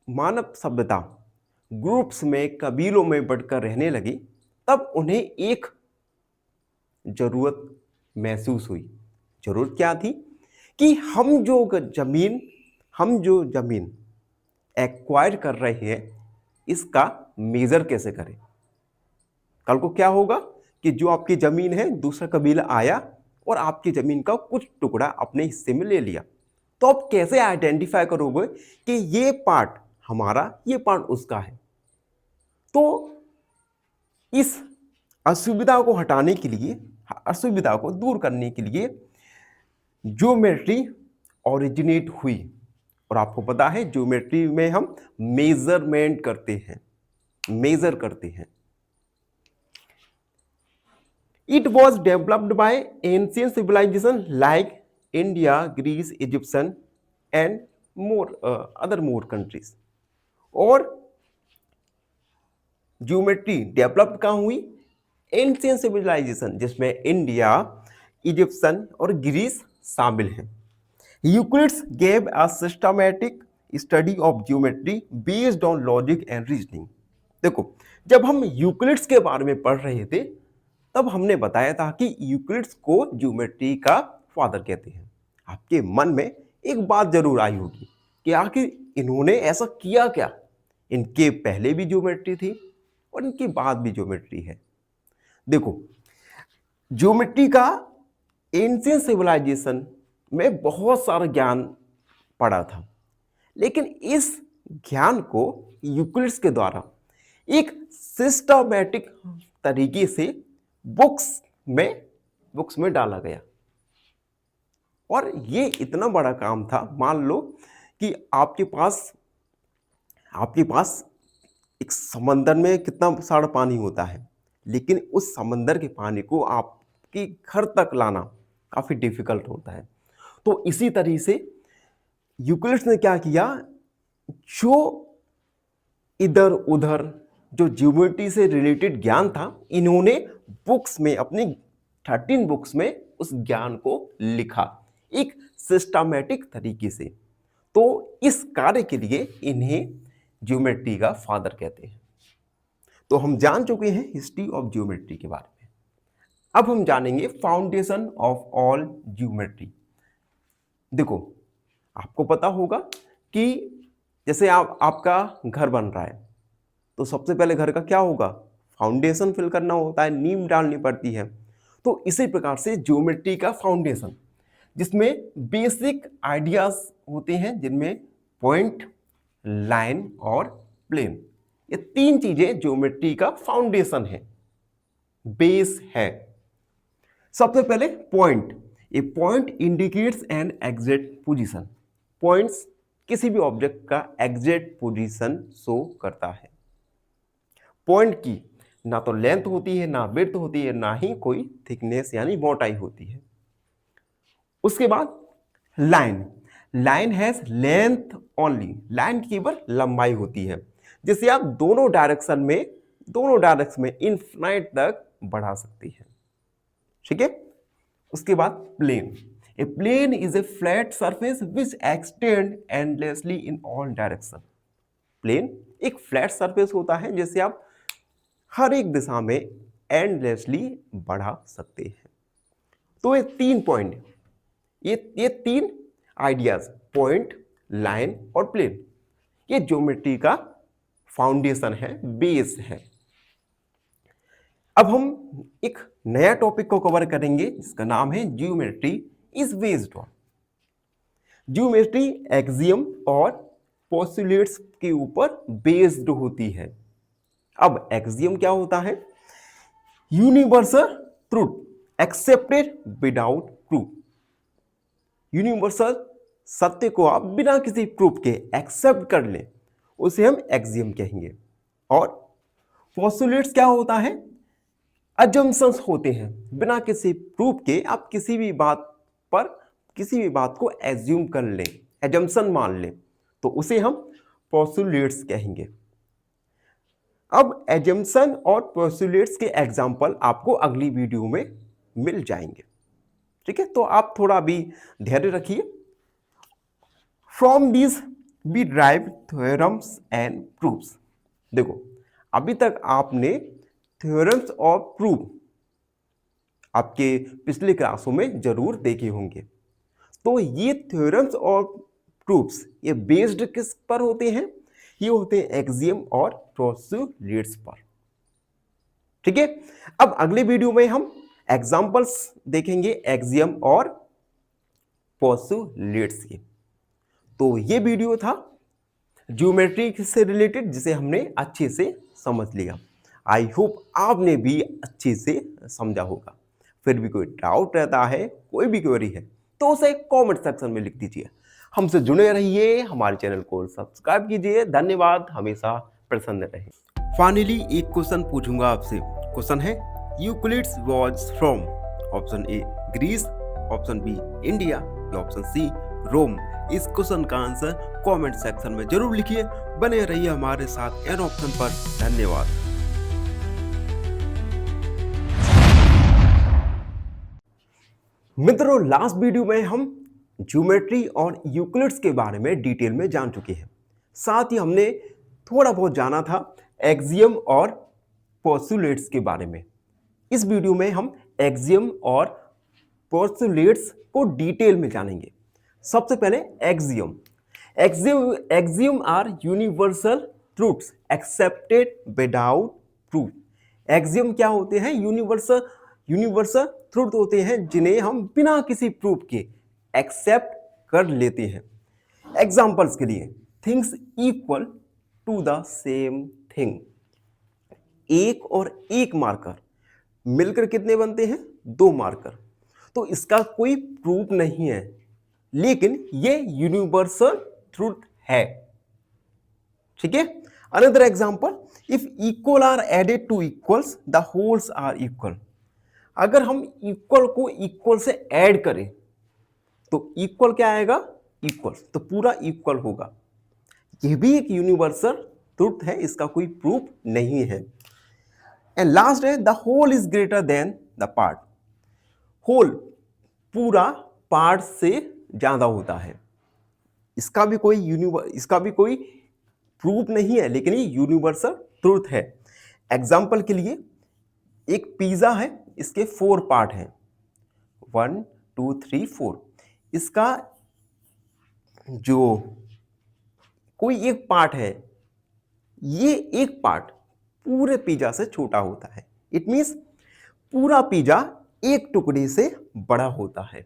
मानव सभ्यता ग्रुप्स में कबीलों में बढ़कर रहने लगी तब उन्हें एक जरूरत महसूस हुई। जरूरत क्या थी कि हम जो जमीन एक्वायर कर रहे हैं इसका मेजर कैसे करें। कल को क्या होगा कि जो आपकी जमीन है दूसरा कबीला आया और आपकी जमीन का कुछ टुकड़ा अपने हिस्से में ले लिया, तो आप कैसे आइडेंटिफाई करोगे कि ये पार्ट हमारा ये पार्ट उसका है। तो इस असुविधा को हटाने के लिए, असुविधा को दूर करने के लिए ज्योमेट्री ओरिजिनेट हुई। और आपको पता है ज्योमेट्री में हम मेजरमेंट करते हैं, मेजर करते हैं। It was developed by ancient civilization like India, Greece, Egyptian and other more countries। और ज्योमेट्री डेवलप कहाँ हुई? एंशिएंट सिविलाइजेशन जिसमें इंडिया, इजिप्शियन और ग्रीस शामिल हैं। Euclid's gave a systematic study of geometry based on logic and reasoning. देखो, जब हम यूक्लिड्स के बारे में पढ़ रहे थे तब हमने बताया था कि यूक्लिड्स को ज्योमेट्री का फादर कहते हैं। आपके मन में एक बात जरूर आई होगी कि आखिर इन्होंने ऐसा किया क्या? इनके पहले भी ज्योमेट्री थी और इनके बाद भी ज्योमेट्री है। देखो, ज्योमेट्री का एंशिएंट सिविलाइजेशन में बहुत सारा ज्ञान पड़ा था, लेकिन इस ज्ञान को यूक्लिड्स के द्वारा एक सिस्टमैटिक तरीके से बुक्स में डाला गया। और ये इतना बड़ा काम था। मान लो कि आपके पास एक समंदर में कितना सारा पानी होता है, लेकिन उस समंदर के पानी को आपके घर तक लाना काफ़ी डिफिकल्ट होता है। तो इसी तरीके से यूक्लिड्स ने क्या किया, जो इधर उधर जो ज्योमेट्री से रिलेटेड ज्ञान था इन्होंने बुक्स में, अपनी 13 बुक्स में उस ज्ञान को लिखा एक सिस्टमैटिक तरीके से। तो इस कार्य के लिए इन्हें ज्योमेट्री का फादर कहते हैं। तो हम जान चुके हैं हिस्ट्री ऑफ ज्योमेट्री के बारे में। अब हम जानेंगे फाउंडेशन ऑफ ऑल ज्योमेट्री। देखो, आपको पता होगा कि जैसे आपका घर बन रहा है तो सबसे पहले घर का क्या होगा, फाउंडेशन फिल करना होता है, नींव डालनी पड़ती है। तो इसी प्रकार से ज्योमेट्री का फाउंडेशन, जिसमें बेसिक आइडियाज होते हैं, जिनमें पॉइंट, लाइन और प्लेन, ये तीन चीजें ज्योमेट्री का फाउंडेशन है, बेस है। सबसे पहले point. A point indicates an exact position. Points किसी भी ऑब्जेक्ट का एग्जैक्ट पोजीशन शो करता है। पॉइंट की ना तो लेंथ होती है, ना विड्थ होती है, ना ही कोई थिकनेस यानी मोटाई होती है। उसके बाद line. Line has length only. Line की केवल लंबाई होती है, जिसे आप दोनों डायरेक्शन में इनफाइनाइट तक बढ़ा सकती है। ठीक है। उसके बाद plane. A plane is a flat surface which extend endlessly in all direction. Plane एक फ्लैट सरफेस होता है जिसे आप हर एक दिशा में एंडलेसली बढ़ा सकते हैं। तो ये तीन पॉइंट, ये तीन आइडियाज, पॉइंट, लाइन और प्लेन, ये ज्योमेट्री का फाउंडेशन है, बेस है। अब हम एक नया टॉपिक को कवर करेंगे जिसका नाम है geometry is based on. Geometry axiom और पोस्टुलेट्स के ऊपर बेस्ड होती है। अब एक्सियम क्या होता है? Universal truth accepted without proof. Universal सत्य को आप बिना किसी प्रूफ के एक्सेप्ट कर लें, उसे हम एक्सियम कहेंगे। और पोस्टुलेट्स क्या होता है? अजम्पशंस होते हैं, बिना किसी प्रूफ के आप किसी भी बात को एज्यूम कर लें, एजम्पशन मान लें, तो उसे हम पोस्टुलेट्स कहेंगे। अब एजम्पशन और पोस्टुलेट्स के एग्जाम्पल आपको अगली वीडियो में मिल जाएंगे। ठीक है, तो आप थोड़ा भी धैर्य रखिए। From this we derive theorems and proofs. देखो, अभी तक आपने थ्योरम्स और प्रूफ आपके पिछले क्लासों में जरूर देखे होंगे। तो ये थ्योरम्स और प्रूफ्स ये बेस्ड किस पर होते हैं? ये होते हैं एक्सियम और पोस्टुलेट्स पर। ठीक है, अब अगले वीडियो में हम एग्जांपल्स देखेंगे एक्सियम और पोस्टुलेट्स के। तो ये वीडियो था ज्योमेट्री से रिलेटेड, जिसे हमने अच्छे से समझ लिया। आई होप आपने भी अच्छे से समझा होगा। फिर भी कोई डाउट रहता है, कोई भी क्वेरी है, तो उसे कमेंट सेक्शन में लिख दीजिए। हमसे जुड़े रहिए, हमारे चैनल को सब्सक्राइब कीजिए। धन्यवाद, हमेशा प्रसन्न रहें। फाइनली एक क्वेश्चन पूछूंगा आपसे। क्वेश्चन है, Euclid's was from option A Greece, option B India या ऑप्शन सी रोम। इस क्वेश्चन का आंसर कमेंट सेक्शन में जरूर लिखिए। बने रहिए हमारे साथ एन ऑप्शन पर। धन्यवाद। मित्रों, लास्ट वीडियो में हम ज्योमेट्री और यूक्लिड्स के बारे में डिटेल में जान चुके हैं। साथ ही हमने थोड़ा बहुत जाना था एक्सियम और पोस्टुलेट्स के बारे में। इस वीडियो में हम एक्सियम और पोस्टुलेट्स को डिटेल में जानेंगे। सबसे पहले axiom. Axiom are universal truths accepted without proof. Axiom क्या होते हैं? यूनिवर्सल ट्रूथ होते हैं जिन्हें हम बिना किसी प्रूफ के एक्सेप्ट कर लेते हैं। एग्जाम्पल्स के लिए, things equal to the same thing. एक और एक मार्कर मिलकर कितने बनते हैं? दो मार्कर। तो इसका कोई प्रूफ नहीं है, लेकिन ये यूनिवर्सल ट्रूथ है। ठीक है। Another example, if equal are added to equals the wholes are equal. अगर हम इक्वल को इक्वल से ऐड करें तो इक्वल क्या आएगा? इक्वल, तो पूरा इक्वल होगा। यह भी एक यूनिवर्सल ट्रूथ है, इसका कोई प्रूफ नहीं है। एंड लास्ट है, the whole is greater than the part. Whole पूरा पार्ट से ज्यादा होता है। इसका भी कोई प्रूफ नहीं है, लेकिन ये यूनिवर्सल ट्रूथ है। एग्जाम्पल के लिए, एक पिज्जा है, इसके 4 पार्ट हैं, 1 2 3 4। इसका जो कोई एक पार्ट है, ये एक पार्ट पूरे पिज्जा से छोटा होता है। इट मींस पूरा पिज्जा एक टुकड़े से बड़ा होता है।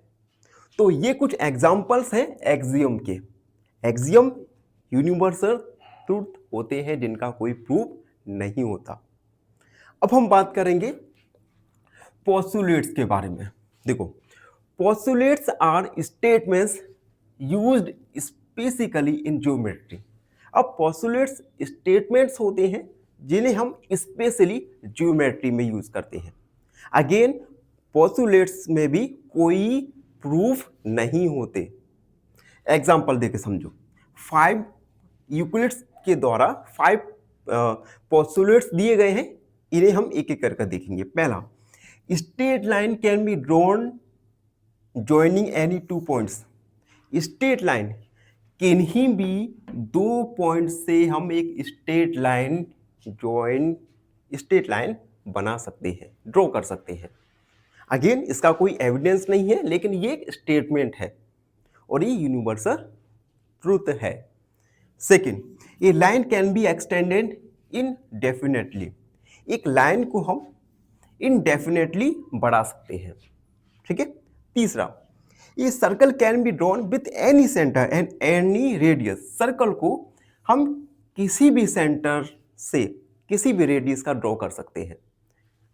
तो ये कुछ एग्जाम्पल्स हैं एक्सियम के। एक्सियम यूनिवर्सल ट्रूथ होते हैं जिनका कोई प्रूफ नहीं होता। अब हम बात करेंगे पोस्टुलेट्स के बारे में। देखो, postulates are statements used specifically in geometry. अब पोस्टुलेट्स स्टेटमेंट्स होते हैं जिन्हें हम स्पेशली ज्योमेट्री में यूज करते हैं। अगेन, पोस्टुलेट्स में भी कोई प्रूफ नहीं होते। एग्जाम्पल देके समझो, 5 यूक्लिड्स के द्वारा 5 पोस्टुलेट्स दिए गए हैं, इन्हें हम एक एक करके देखेंगे। पहला, straight line can be drawn joining any 2 points। Straight line किन्हीं भी 2 पॉइंट से हम एक स्ट्रेट लाइन बना सकते हैं, ड्रॉ कर सकते हैं। अगेन, इसका कोई एविडेंस नहीं है, लेकिन ये एक स्टेटमेंट है और ये यूनिवर्सल ट्रूथ है। Second, A line can be extended indefinitely. एक लाइन को हम इनडेफिनेटली बढ़ा सकते हैं, ठीक है। तीसरा, ये circle can be drawn with any centre and any radius. Circle को हम किसी भी सेंटर से किसी भी रेडियस का ड्रॉ कर सकते हैं।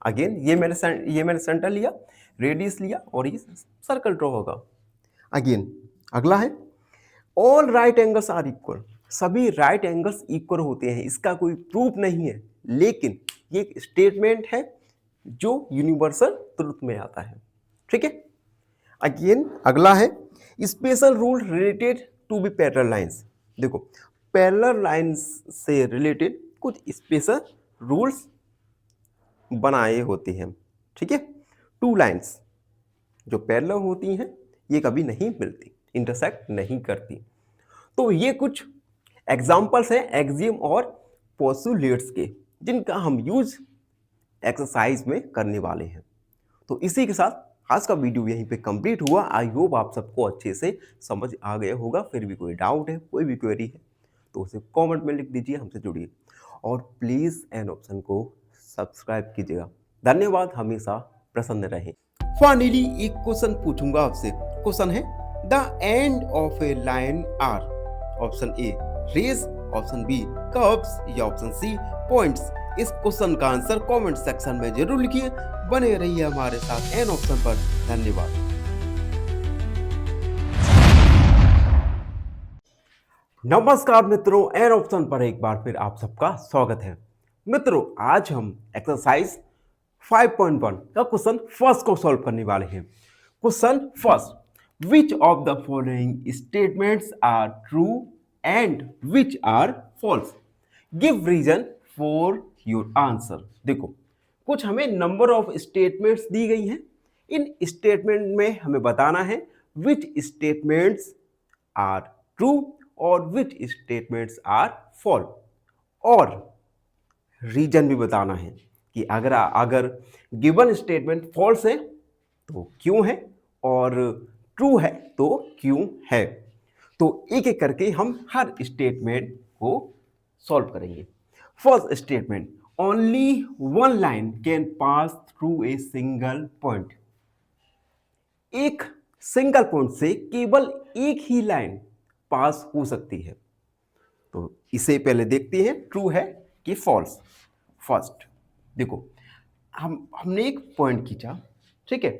अगेन, ये मैंने सेंटर लिया, रेडियस लिया और ये सर्कल ड्रॉ होगा। अगेन, अगला है all right angles are equal. सभी राइट एंगल्स इक्वल होते हैं, इसका कोई प्रूफ नहीं है, लेकिन ये एक स्टेटमेंट है जो यूनिवर्सल ट्रुथ में आता है, ठीक है। अगेन, अगला है special rule related to be parallel lines. देखो, पैरेलल लाइंस से रिलेटेड कुछ स्पेशल रूल्स बनाए होते हैं, ठीक है। 2 लाइंस जो पैरेलल होती हैं ये कभी नहीं मिलती, इंटरसेक्ट नहीं करती। तो ये कुछ एग्जाम्पल्स हैं एक्सियम और पोस्टुलेट्स के, जिनका हम यूज एक्सरसाइज में करने वाले हैं। तो इसी के साथ आज का वीडियो यहीं पे कंप्लीट हुआ। आई होप आप सबको अच्छे से समझ आ गया होगा। फिर भी कोई डाउट है, कोई भी क्वेरी है तो उसे कमेंट में लिख दीजिए, हमसे जुड़िए और प्लीज़ एन ऑप्शन को सब्सक्राइब कीजिएगा। धन्यवाद, हमेशा प्रसन्न रहें। फाइनली एक क्वेश्चन पूछूंगा आपसे। क्वेश्चन है the end of a line are, option A rays, option B curves या ऑप्शन सी पॉइंट्स। इस क्वेश्चन का आंसर कमेंट सेक्शन में जरूर लिखिए। बने रहिए हमारे साथ एन ऑप्शन पर। धन्यवाद। नमस्कार मित्रों, एन ऑप्शन पर एक बार फिर आप सबका स्वागत है। मित्रों, आज हम एक्सरसाइज 5.1 का क्वेश्चन फर्स्ट को सॉल्व करने वाले हैं। Question first, which of the following statements are true and which are false, give reason for your answer. देखो, कुछ हमें नंबर ऑफ स्टेटमेंट्स दी गई हैं। इन स्टेटमेंट में हमें बताना है विच स्टेटमेंट्स आर ट्रू और विच स्टेटमेंट्स आर फॉल्स, और रीजन भी बताना है कि अगर गिवन स्टेटमेंट फॉल्स है तो क्यों है और ट्रू है तो क्यों है। तो एक एक करके हम हर स्टेटमेंट को सॉल्व करेंगे। First statement, only one line can pass through a single point. एक सिंगल पॉइंट से केवल एक ही लाइन पास हो सकती है। तो इसे पहले देखते हैं ट्रू है कि फॉल्स। फर्स्ट देखो, हमने एक पॉइंट खींचा, ठीक है।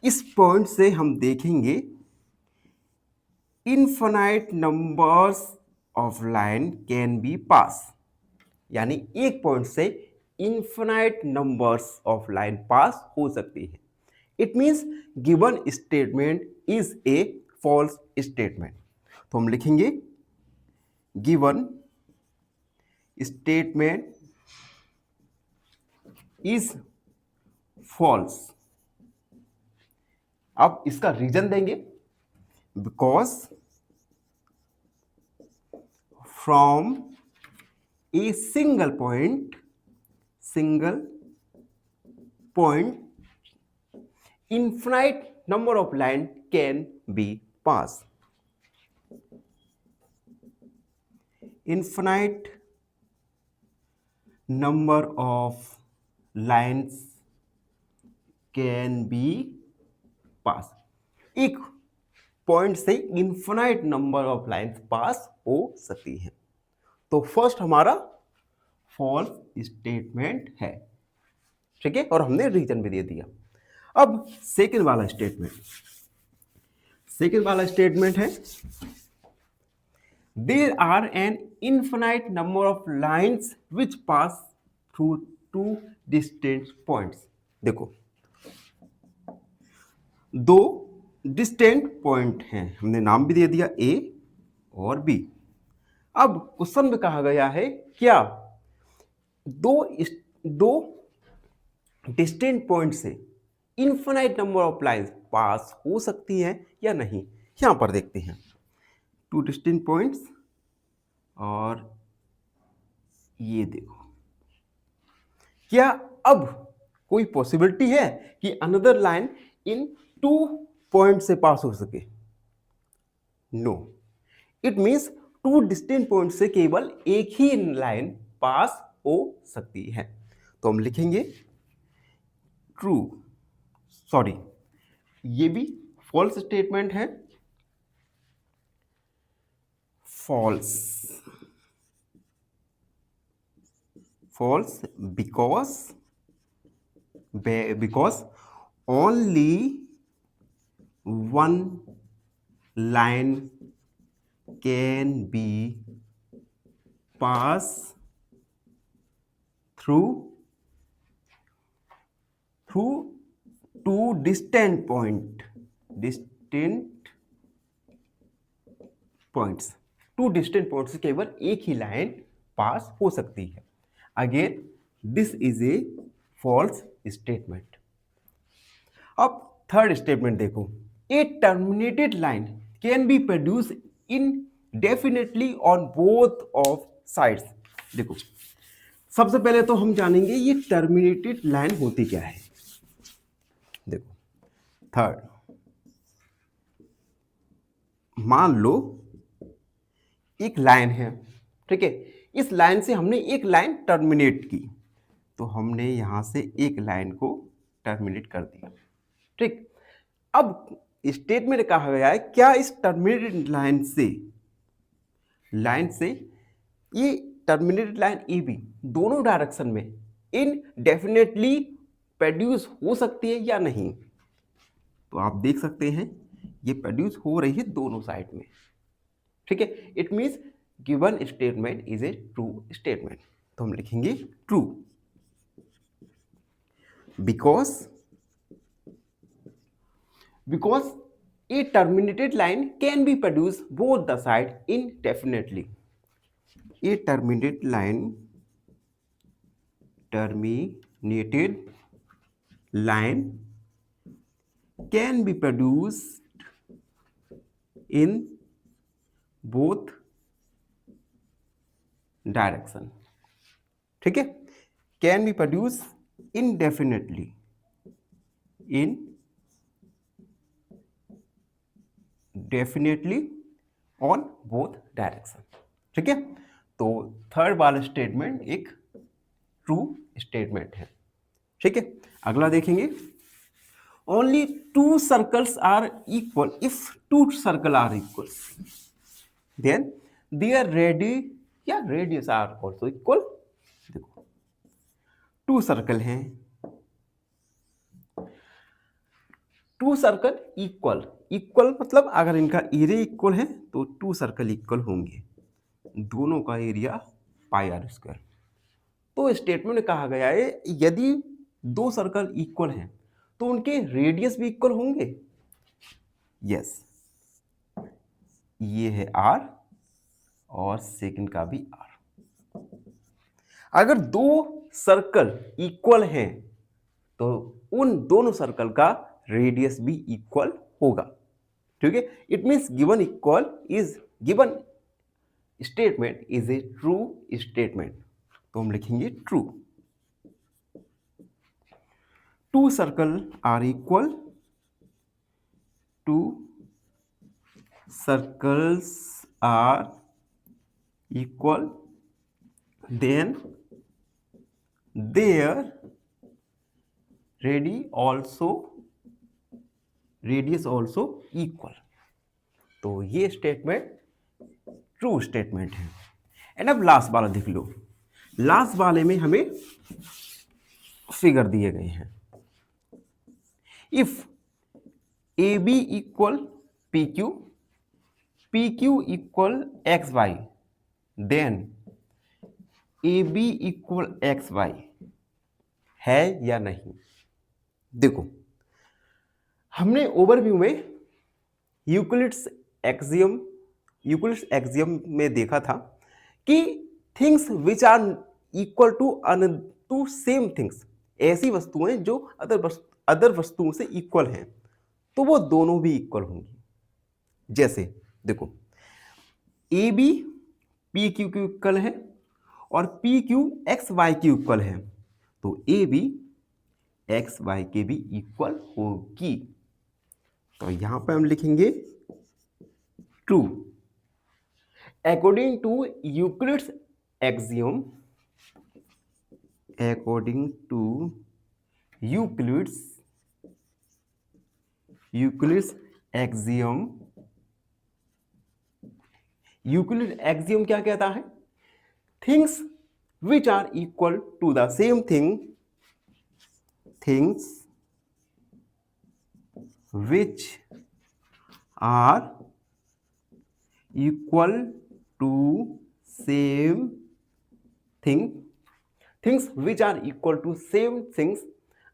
इस पॉइंट से हम देखेंगे infinite numbers of line can be pass, यानी एक पॉइंट से infinite numbers of line pass हो सकती है। It means given statement is a false statement. तो हम लिखेंगे गिवन स्टेटमेंट इज फॉल्स। अब इसका रीजन देंगे, because from a single point infinite number of line can be passed. Infinite number of lines can be passed. एक point से infinite number of lines pass हो सकती हैं। तो फर्स्ट हमारा फॉल्स स्टेटमेंट है, ठीक है, और हमने रीजन भी दे दिया। अब सेकंड वाला स्टेटमेंट है there are an infinite number of lines which pass through two distant points. देखो, दो डिस्टेंट पॉइंट हैं, हमने नाम भी दे दिया ए और बी। अब क्वेश्चन में कहा गया है क्या दो डिस्टेंट पॉइंट से infinite number of lines pass हो सकती हैं या नहीं। यहां पर देखते हैं, टू डिस्टेंट पॉइंट्स और ये देखो, क्या अब कोई पॉसिबिलिटी है कि another line in two point से पास हो सके? No, it means two distant point से केवल एक ही लाइन पास हो सकती है। तो हम लिखेंगे ट्रू, सॉरी ये भी फॉल्स स्टेटमेंट है, false because only one line can be passed through two distant points। Two distant point से केवल एक ही लाइन पास हो सकती है। Again this is a false statement. अब थर्ड स्टेटमेंट देखो, a terminated line can be produce indefinitely on both of sides. देखो, सबसे पहले तो हम जानेंगे ये टर्मिनेटेड लाइन होती क्या है। देखो, थर्ड, मान लो एक लाइन है, ठीक है, इस लाइन से हमने एक लाइन टर्मिनेट की, तो हमने यहां से एक लाइन को टर्मिनेट कर दिया, ठीक। अब स्टेटमेंट कहा गया है क्या इस टर्मिनेटेड लाइन से ये टर्मिनेटेड लाइन ए बी दोनों डायरेक्शन में इनडेफिनेटली प्रोड्यूस हो सकती है या नहीं। तो आप देख सकते हैं ये प्रोड्यूस हो रही है दोनों साइड में, ठीक है। It means given statement is a true statement. तो हम लिखेंगे true because A terminated line can be produce both the side indefinitely. A terminated line can be produced in both direction, ठीक है, can be produce indefinitely on both direction, ठीक है। तो third वाला statement एक ट्रू स्टेटमेंट है, ठीक है। अगला देखेंगे, only two circles are equal if two circle are equal then their radius are also equal. देखो, टू सर्कल हैं, टू सर्कल इक्वल मतलब अगर इनका एरिया इक्वल है तो टू सर्कल इक्वल होंगे, दोनों का एरिया पाई आर स्क्वायर। तो स्टेटमेंट में कहा गया है यदि दो सर्कल इक्वल हैं तो उनके रेडियस भी इक्वल होंगे। यस, ये है आर और सेकंड का भी आर। अगर दो सर्कल इक्वल हैं तो उन दोनों सर्कल का रेडियस भी इक्वल होगा, ठीक है। It means given statement is a true statement. तो हम लिखेंगे true. Two circle are equal, two circles are equal, then their radius also equal। तो ये स्टेटमेंट ट्रू स्टेटमेंट है। एंड अब लास्ट वाला देख लो। लास्ट वाले में हमें फिगर दिए गए हैं। If A B equal P Q, P Q equal X Y, then A B equal X Y है या नहीं। देखो, हमने ओवरव्यू में यूक्लिड्स एक्सियम में देखा था कि things which are equal to same things, ऐसी वस्तुएं जो अदर वस्तुओं से इक्वल हैं, तो वो दोनों भी इक्वल होंगी। जैसे देखो, ए बी पी क्यू के इक्वल है और पी क्यू एक्स वाई के इक्वल है, तो ए बी एक्स वाई के भी इक्वल होगी। तो यहां पे हम लिखेंगे true according to Euclid's axiom, according to Euclid's axiom. Euclid axiom क्या कहता है? Things which are equal to the same thing, things which are equal to same thing, things which are equal to same things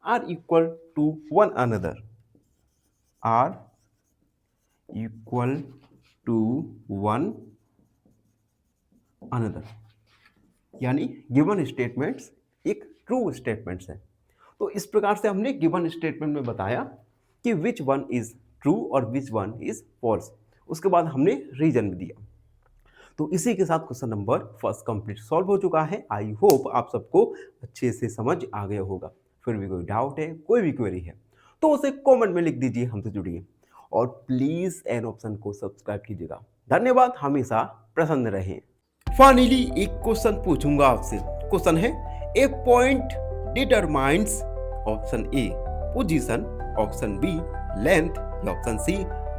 are equal to one another, are equal to one another। यानी given statements एक true statements है। तो इस प्रकार से हमने given statement में बताया कि विच वन इज ट्रू और विच वन इज फॉल्स। उसके बाद हमने रीजन भी दिया। तो इसी के साथ question number first complete solve हो चुका है। आई होप आप सबको अच्छे से समझ आ गया होगा। फिर भी कोई डाउट है, कोई भी क्वेरी है, तो उसे कमेंट में लिख दीजिए, हमसे जुड़िए और प्लीज एन ऑप्शन को सब्सक्राइब कीजिएगा। धन्यवाद, हमेशा प्रसन्न रहें। फाइनली एक क्वेश्चन पूछूंगा आपसे। क्वेश्चन है, a point determines option A position, option B length या ऑप्शन सी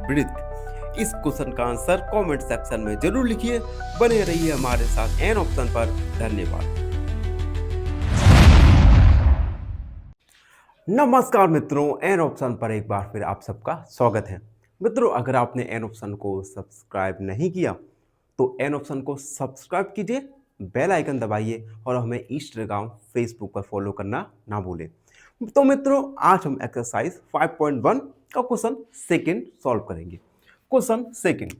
ब्रीथ। इस क्वेश्चन का आंसर कमेंट सेक्शन में जरूर लिखिए। बने रहिए हमारे साथ एन ऑप्शन पर। धन्यवाद। नमस्कार मित्रों, एन ऑप्शन पर एक बार फिर आप सबका स्वागत है। मित्रों, अगर आपने एन ऑप्शन को सब्सक्राइब नहीं किया तो एन ऑप्शन को सब्सक्राइब कीजिए, बेल आइकन दबाइए और हमें इंस्टाग्राम, फेसबुक पर फॉलो करना ना भूलें। तो मित्रों, आज हम एक्सरसाइज 5.1 का क्वेश्चन सेकंड सॉल्व करेंगे। Question second,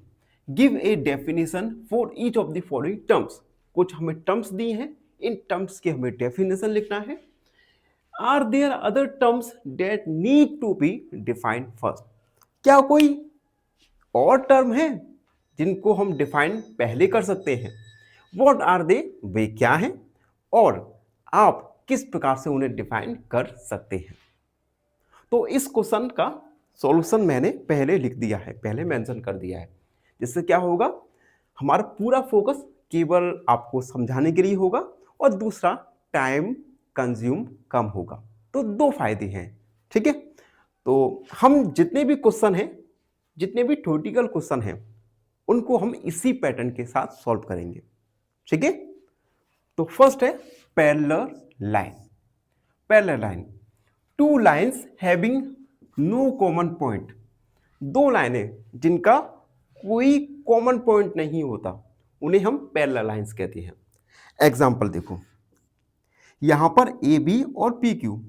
give a definition for each of the following terms. कुछ हमें टर्म्स दी हैं, इन टर्म्स की हमें डेफिनेशन लिखना है। Are there other terms that need to be defined first. क्या कोई और टर्म है जिनको हम डिफाइन पहले कर सकते हैं? व्हाट आर दे, वे क्या हैं और आप किस प्रकार से उन्हें डिफाइन कर सकते हैं? तो इस क्वेश्चन का सॉल्यूशन मैंने पहले लिख दिया है, पहले मेंशन कर दिया है, जिससे क्या होगा, हमारा पूरा फोकस केवल आपको समझाने के लिए होगा और दूसरा टाइम कंज्यूम कम होगा। तो दो फायदे हैं, ठीक है। तो हम जितने भी क्वेश्चन हैं, जितने भी थ्योरेटिकल क्वेश्चन हैं, उनको हम इसी पैटर्न के साथ सॉल्व करेंगे, ठीक है। तो फर्स्ट है parallel line. Parallel line, two lines having no common point. दो लाइनें जिनका कोई कॉमन पॉइंट नहीं होता, उन्हें हम पैरेलल लाइन्स कहते हैं। एग्जाम्पल देखो, यहां पर ए बी और पी क्यू,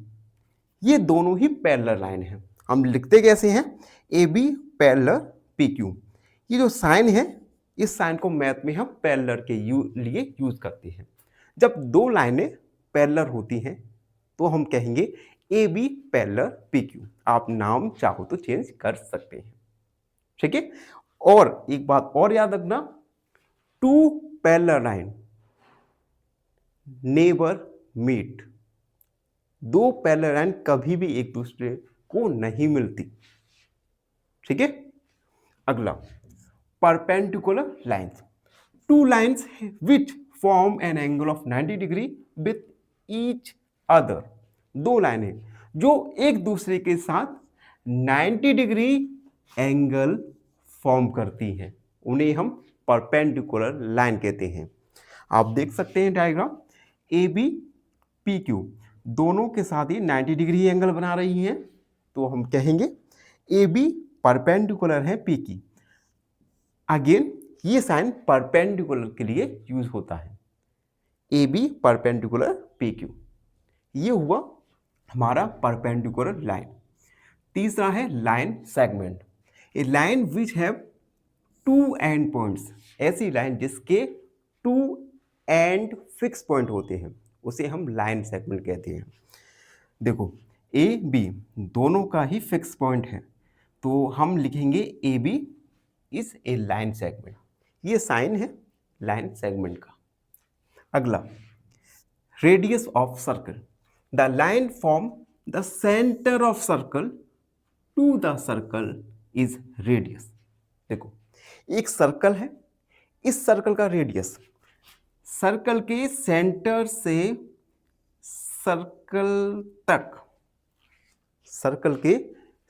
ये दोनों ही पैरेलल लाइन है। हम लिखते कैसे हैं? A B parallel P Q. ये जो साइन है, इस साइन को मैथ में हम पैरेलल के लिए यूज करते हैं। जब दो लाइनें पैरेलल होती हैं तो हम कहेंगे A B parallel P Q. आप नाम चाहो तो चेंज कर सकते हैं, ठीक है। और एक बात और याद रखना, two parallel line never meet. दो पैरेलल लाइन कभी भी एक दूसरे को नहीं मिलती, ठीक है। अगला, perpendicular lines, two lines which form an angle of 90 degree with each other. दो लाइनें जो एक दूसरे के साथ 90 डिग्री एंगल फॉर्म करती हैं, उन्हें हम परपेंडिकुलर लाइन कहते हैं। आप देख सकते हैं diagram, A B P Q दोनों के साथ ही 90 डिग्री एंगल बना रही हैं, तो हम कहेंगे ए बी परपेंडिकुलर है पी की। अगेन ये साइन परपेंडिकुलर के लिए यूज होता है, A B perpendicular P Q, ये हुआ हमारा परपेंडिकुलर लाइन। तीसरा है line segment, a line which have two end points, ऐसी लाइन जिसके टू एंड फिक्स पॉइंट होते हैं उसे हम लाइन सेगमेंट कहते हैं। देखो ए बी दोनों का ही फिक्स पॉइंट है, तो हम लिखेंगे A B is a line segment, ये साइन है लाइन सेगमेंट का। अगला radius of circle, the line from the centre of circle to the circle is radius. देखो एक सर्कल है, इस सर्कल का रेडियस सर्कल के सेंटर से सर्कल तक, सर्कल के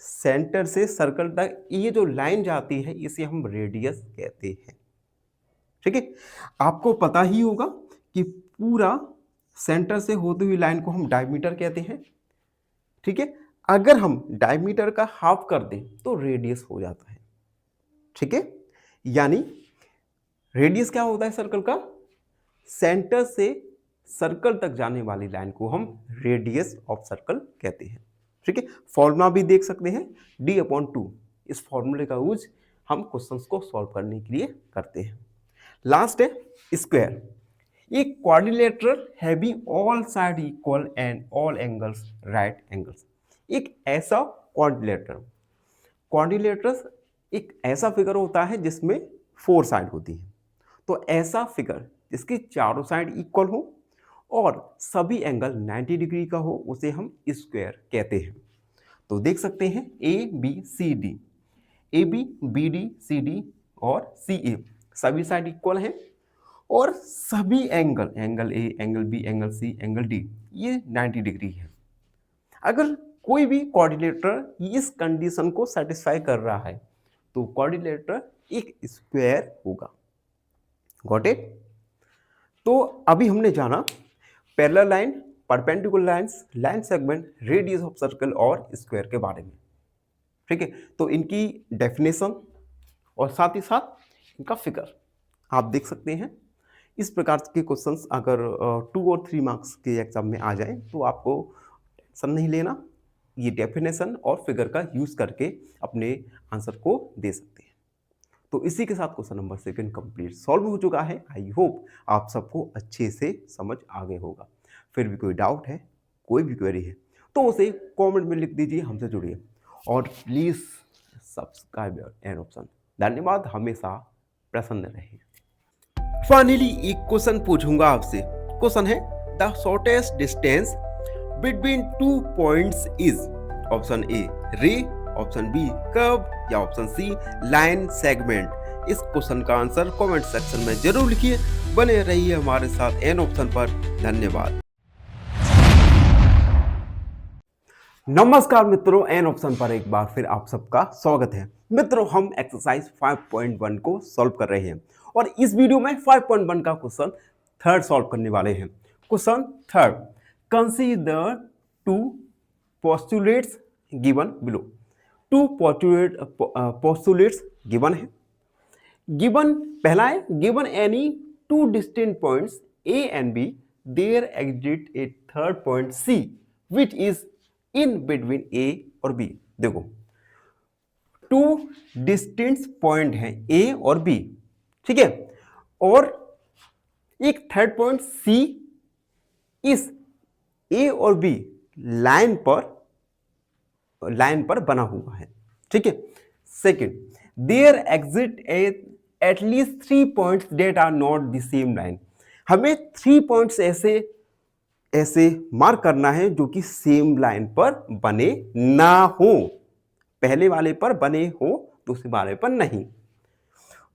सेंटर से सर्कल तक ये जो लाइन जाती है इसे हम रेडियस कहते हैं। ठीक है, आपको पता ही होगा कि पूरा सेंटर से होती हुई लाइन को हम डायमीटर कहते हैं। ठीक है, अगर हम डायमीटर का हाफ कर दें तो रेडियस हो जाता है। ठीक है, यानी रेडियस क्या होता है सर्कल का, सेंटर से सर्कल तक जाने वाली लाइन को हम रेडियस ऑफ सर्कल कहते हैं। ठीक है, फॉर्मूला भी देख सकते हैं d/2, इस फॉर्मूले का यूज हम क्वेश्चंस को सॉल्व करने के लिए करते हैं। लास्ट है स्क्वायर, एक quadrilateral having all side equal and all angles right angles, एक ऐसा क्वाड्रिलेटरल एक ऐसा फिगर होता है जिसमें 4 साइड होती है, तो ऐसा फिगर जिसकी चारों साइड इक्वल हो और सभी एंगल 90 डिग्री का हो उसे हम स्क्वायर कहते हैं। तो देख सकते हैं A B C D, A B B D C D और सी ए सभी साइड इक्वल हैं और सभी angle, angle A angle B angle C angle D ये 90 डिग्री है। अगर कोई भी कोऑर्डिनेटर इस कंडीशन को सेटिस्फाई कर रहा है तो कोऑर्डिनेटर एक स्क्वायर होगा। Got it? तो अभी हमने जाना parallel line, perpendicular lines, line segment, radius of circle और स्क्वायर के बारे में। ठीक है, तो इनकी डेफिनेशन और साथ ही साथ इनका फिगर आप देख सकते हैं। इस प्रकार के क्वेश्चंस अगर 2 और 3 मार्क्स के एग्जाम में आ जाए तो आपको टेंशन नहीं लेना, ये डेफिनेशन और फिगर का यूज करके अपने आंसर को दे सकते हैं। तो इसी के साथ क्वेश्चन नंबर 2 कंप्लीट सॉल्व हो चुका है। आई होप आप सबको अच्छे से समझ आ गए होगा। फिर भी कोई डाउट है, कोई भी क्वेरी है तो उसे कमेंट में लिख दीजिए, हमसे जुड़िए और प्लीज़ सब्सक्राइब एन ऑप्शन। धन्यवाद, हमेशा प्रसन्न रहिए। फाइनली एक क्वेश्चन पूछूंगा आपसे। क्वेश्चन है the shortest distance between 2 points is, option A रे, ऑप्शन बी कर्व या ऑप्शन सी लाइन सेगमेंट। इस क्वेश्चन का आंसर कमेंट सेक्शन में जरूर लिखिए। बने रहिए हमारे साथ एन ऑप्शन पर। धन्यवाद। नमस्कार मित्रों, एन ऑप्शन पर एक बार फिर आप सबका स्वागत है। मित्रों, हम एक्सरसाइज 5.1 को सॉल्व कर रहे हैं और इस वीडियो में 5.1 का क्वेश्चन 3rd सॉल्व करने वाले हैं। Question 3rd, consider 2 postulates given below. 2 postulates given है। गिवन पहला है, given any 2 distinct points A and B, there exit a 3rd point C which is in between A और B। देखो 2 distinct point हैं A और B, ठीक है, और एक 3rd पॉइंट C इस A और B लाइन पर बना हुआ है। ठीक है। Second, there exit at least 3 points that are not the same line. हमें 3 पॉइंट्स ऐसे मार्क करना है जो कि सेम लाइन पर बने ना हो। पहले वाले पर बने हो, दूसरे वाले पर नहीं।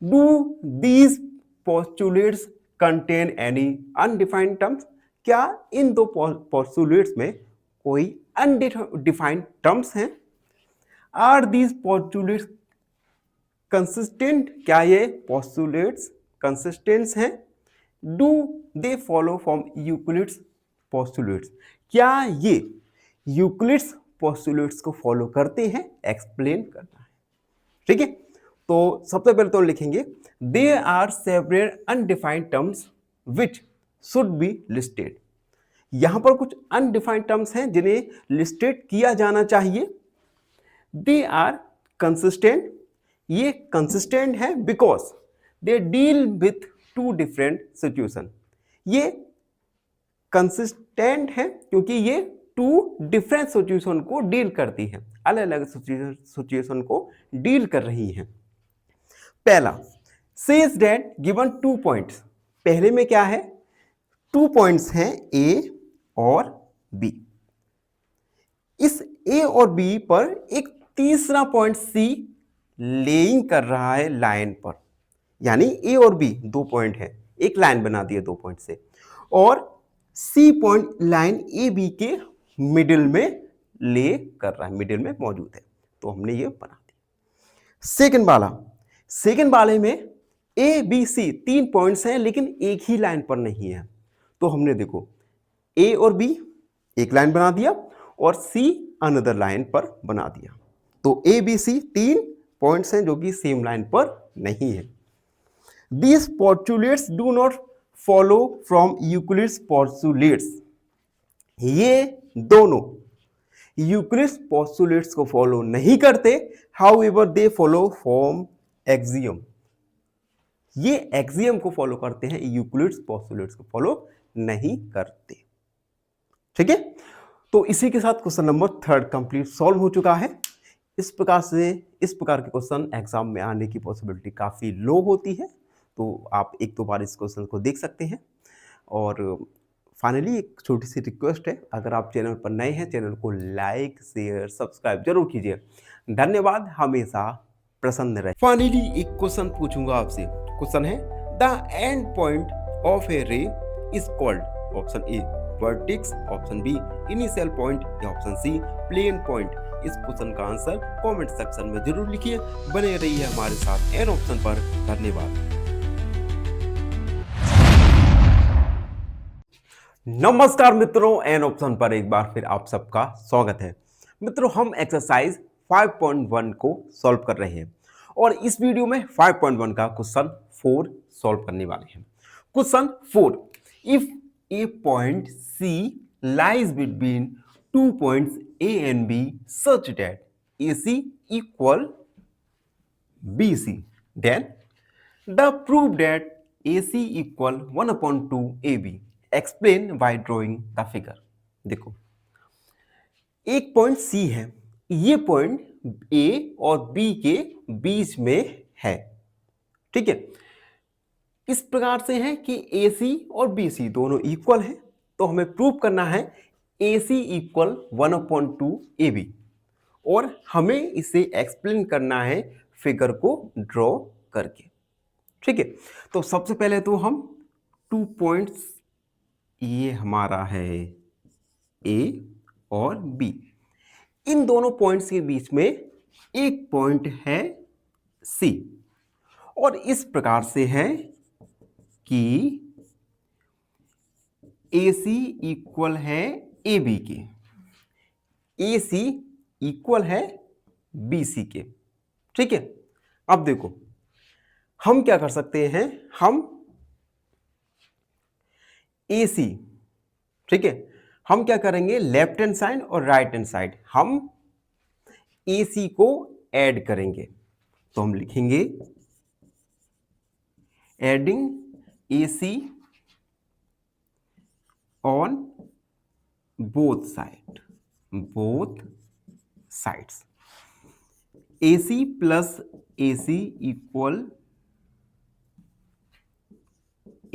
Do these postulates contain any undefined terms? क्या इन 2 पोस्टुलेट्स में कोई अनडिफाइंड टर्म्स हैं? Are these postulates consistent? क्या ये पोस्टुलेट्स कंसिस्टेंट हैं? Do they follow from Euclid's postulates? क्या ये यूक्लिड्स पोस्टुलेट्स को फॉलो करते हैं? एक्सप्लेन करना है, ठीक है। तो सबसे पहले तो लिखेंगे they are several undefined terms which should be listed. यहां पर कुछ अनडिफाइंड टर्म्स हैं जिन्हें लिस्टेड किया जाना चाहिए। दे आर कंसिस्टेंट, ये कंसिस्टेंट है because they deal with to different situation. ये कंसिस्टेंट है क्योंकि ये टू डिफरेंट सिचुएशन को डील करती है, अलग अलग सिचुएशन को डील कर रही हैं। पहला, सेज दैट गिवन 2 पॉइंट्स। पहले में क्या है? 2 पॉइंट्स हैं ए और बी। इस ए और बी पर एक तीसरा पॉइंट सी लेइंग कर रहा है लाइन पर, यानी ए और बी 2 पॉइंट है, एक लाइन बना दी है 2 पॉइंट से, और C point line A B के मिडिल में ले कर रहा है, मिडिल में मौजूद है, तो हमने ये बना दिया। सेकंड वाले में ए बी सी 3 पॉइंट्स हैं लेकिन एक ही लाइन पर नहीं है, तो हमने देखो ए और बी एक लाइन बना दिया और सी अनदर लाइन पर बना दिया, तो ए बी सी 3 पॉइंट्स हैं जो कि सेम लाइन पर नहीं है। These postulates do not follow from Euclid's postulates. ये दोनों यूक्लिड्स पोस्टुलेट्स को फॉलो नहीं करते, however they follow from axiom. ये एक्सियम को फॉलो करते हैं, यूक्लिड्स पोस्टुलेट्स को फॉलो नहीं करते, ठीक है। तो इसी के साथ क्वेश्चन नंबर 3 कंप्लीट सॉल्व हो चुका है। इस प्रकार के क्वेश्चन एग्जाम में आने की पॉसिबिलिटी काफ़ी लो होती है, तो आप एक दो बार इस क्वेश्चन को देख सकते हैं। और फाइनली एक छोटी सी रिक्वेस्ट है, अगर आप चैनल पर नए हैं चैनल को लाइक शेयर सब्सक्राइब जरूर कीजिए। धन्यवाद, हमेशा प्रसन्न रहे। फाइनली एक क्वेश्चन पूछूंगा आपसे। क्वेश्चन है the end point of a ray is called, option A vertex, option B initial point या ऑप्शन सी प्लेन पॉइंट। इस क्वेश्चन का आंसर कमेंट सेक्शन में जरूर लिखिए। बने रहिए हमारे साथ एन ऑप्शन पर। धन्यवाद। नमस्कार मित्रों, एन ऑप्शन पर एक बार फिर आप सबका स्वागत है। मित्रों, हम एक्सरसाइज 5.1 को सॉल्व कर रहे हैं और इस वीडियो में 5.1 का क्वेश्चन 4 सॉल्व करने वाले हैं। Question 4, if a point C lies between 2 points A and B such that A C equal B C, then the prove that A C equal 1/2 A B, explain by drawing the figure. देखो, एक point सी है, ये point A और B के बीच में है, ठीक है। इस प्रकार से है कि ए सी और बी सी दोनों इक्वल है, तो हमें प्रूव करना है ए सी इक्वल 1/2 ए बी, और हमें इसे एक्सप्लेन करना है फिगर को ड्रॉ करके, ठीक है। तो सबसे पहले तो हम 2 पॉइंट्स, ये हमारा है ए और बी, इन दोनों पॉइंट्स के बीच में एक पॉइंट है सी, और इस प्रकार से है कि ए सी इक्वल है ए बी के, ए सी इक्वल है बी सी के, ठीक है। अब देखो हम क्या कर सकते हैं, हम ए सी, ठीक है, हम क्या करेंगे, लेफ्ट हैंड साइड और राइट हैंड साइड हम ए सी को ऐड करेंगे, तो हम लिखेंगे adding A C on both sides, A C plus A C equal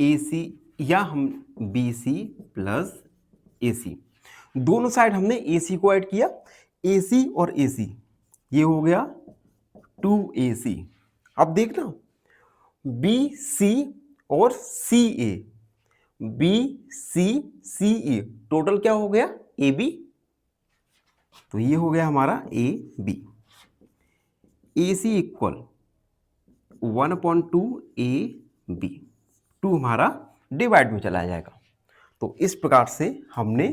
A C, या हम बी सी प्लस ए सी, दोनों साइड हमने ए सी को ऐड किया, ए सी और ए सी, ये हो गया 2AC। अब देखना बी सी और सी ए, बी सी सी ए, टोटल क्या हो गया ए बी, तो ये हो गया हमारा A B. A C equal 1/2 A B, 2 हमारा डिवाइड में चला जाएगा। तो इस प्रकार से हमने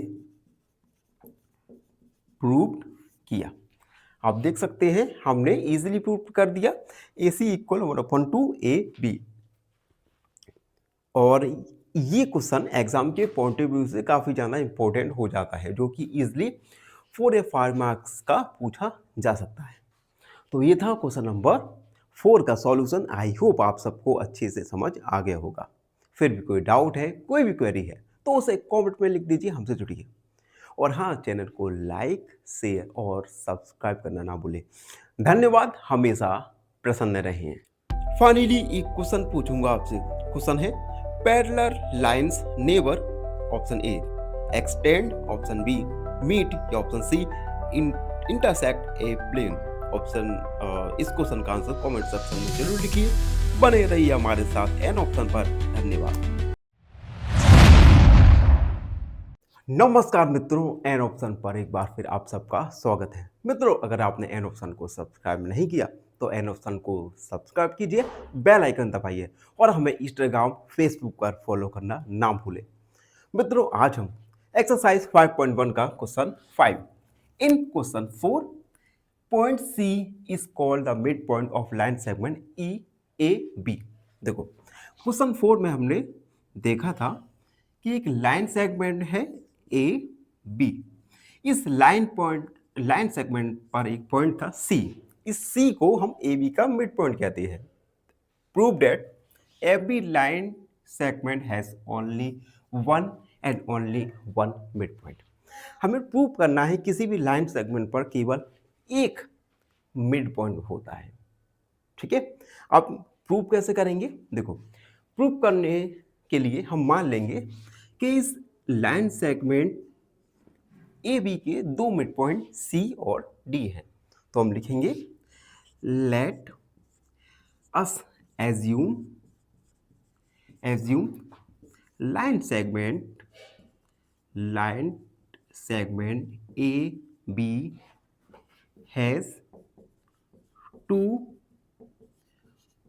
प्रूव किया। आप देख सकते हैं हमने इजीली प्रूव कर दिया AC इक्वल 1/2 AB। और ये क्वेश्चन एग्जाम के पॉइंट ऑफ व्यू से काफ़ी ज़्यादा इंपॉर्टेंट हो जाता है, जो कि इजीली 4 या 5 मार्क्स का पूछा जा सकता है। तो ये था क्वेश्चन नंबर 4 का सॉल्यूशन। आई होप आप सबको अच्छे से समझ आ गया होगा। फिर भी कोई डाउट है, कोई भी क्वेरी है, तो उसे कमेंट में लिख दीजिए, हमसे जुड़िए। और हाँ, चैनल को लाइक, शेयर और सब्सक्राइब करना ना भूलें। धन्यवाद, हमेशा प्रसन्न रहें। फाइनली एक क्वेश्चन पूछूंगा आपसे। क्वेश्चन है parallel lines never, option A extend, option B meet, या option C intersect a plane. Option इस क्वेश्चन का आंसर कमेंट सेक्शन में जरूर लिखिए। बने रहिए हमारे साथ एन ऑप्शन पर। धन्यवाद। नमस्कार मित्रों, एन ऑप्शन पर एक बार फिर आप सबका स्वागत है। मित्रों, अगर आपने एन ऑप्शन को सब्सक्राइब नहीं किया तो एन ऑप्शन को सब्सक्राइब कीजिए, बेल आइकन दबाइए और हमें इंस्टाग्राम, फेसबुक पर फॉलो करना ना भूलें। मित्रों, आज हम एक्सरसाइज 5.1 का question 5 in question 4 point C is called the mid point of line segment EAB। देखो, क्वेश्चन 4 में हमने देखा था कि एक लाइन सेगमेंट है AB। इस लाइन सेगमेंट पर एक पॉइंट था C। इस C को हम AB का मिड पॉइंट कहते हैं। Prove that every line segment has only one and only one mid point. हमें प्रूव करना है किसी भी लाइन सेगमेंट पर केवल एक मिड पॉइंट होता है। ठीक है, अब प्रूव कैसे करेंगे? देखो, प्रूव करने के लिए हम मान लेंगे कि इस लाइन सेगमेंट AB के दो मिड पॉइंट C और D हैं। तो हम लिखेंगे let us assume line segment AB has two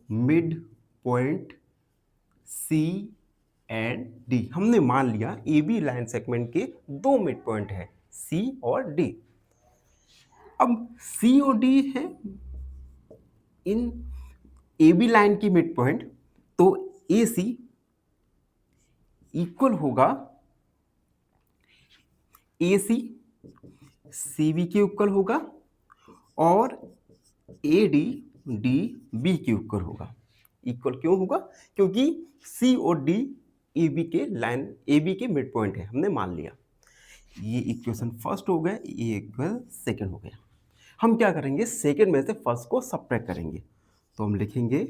mid point C and D। हमने मान लिया AB लाइन सेगमेंट के दो मिड पॉइंट है, C और D। अब C और D है इन AB लाइन की मिड पॉइंट, तो AC इक्वल होगा AC CB के इक्वल होगा और AD DB के इक्वल होगा। इक्वल क्यों होगा? क्योंकि C और D AB के मिड पॉइंट है, हमने मान लिया। ये इक्वेशन फर्स्ट हो गया, ये इक्वल सेकंड हो गया। हम क्या करेंगे? सेकंड में से फर्स्ट को सब्ट्रैक्ट करेंगे। तो हम लिखेंगे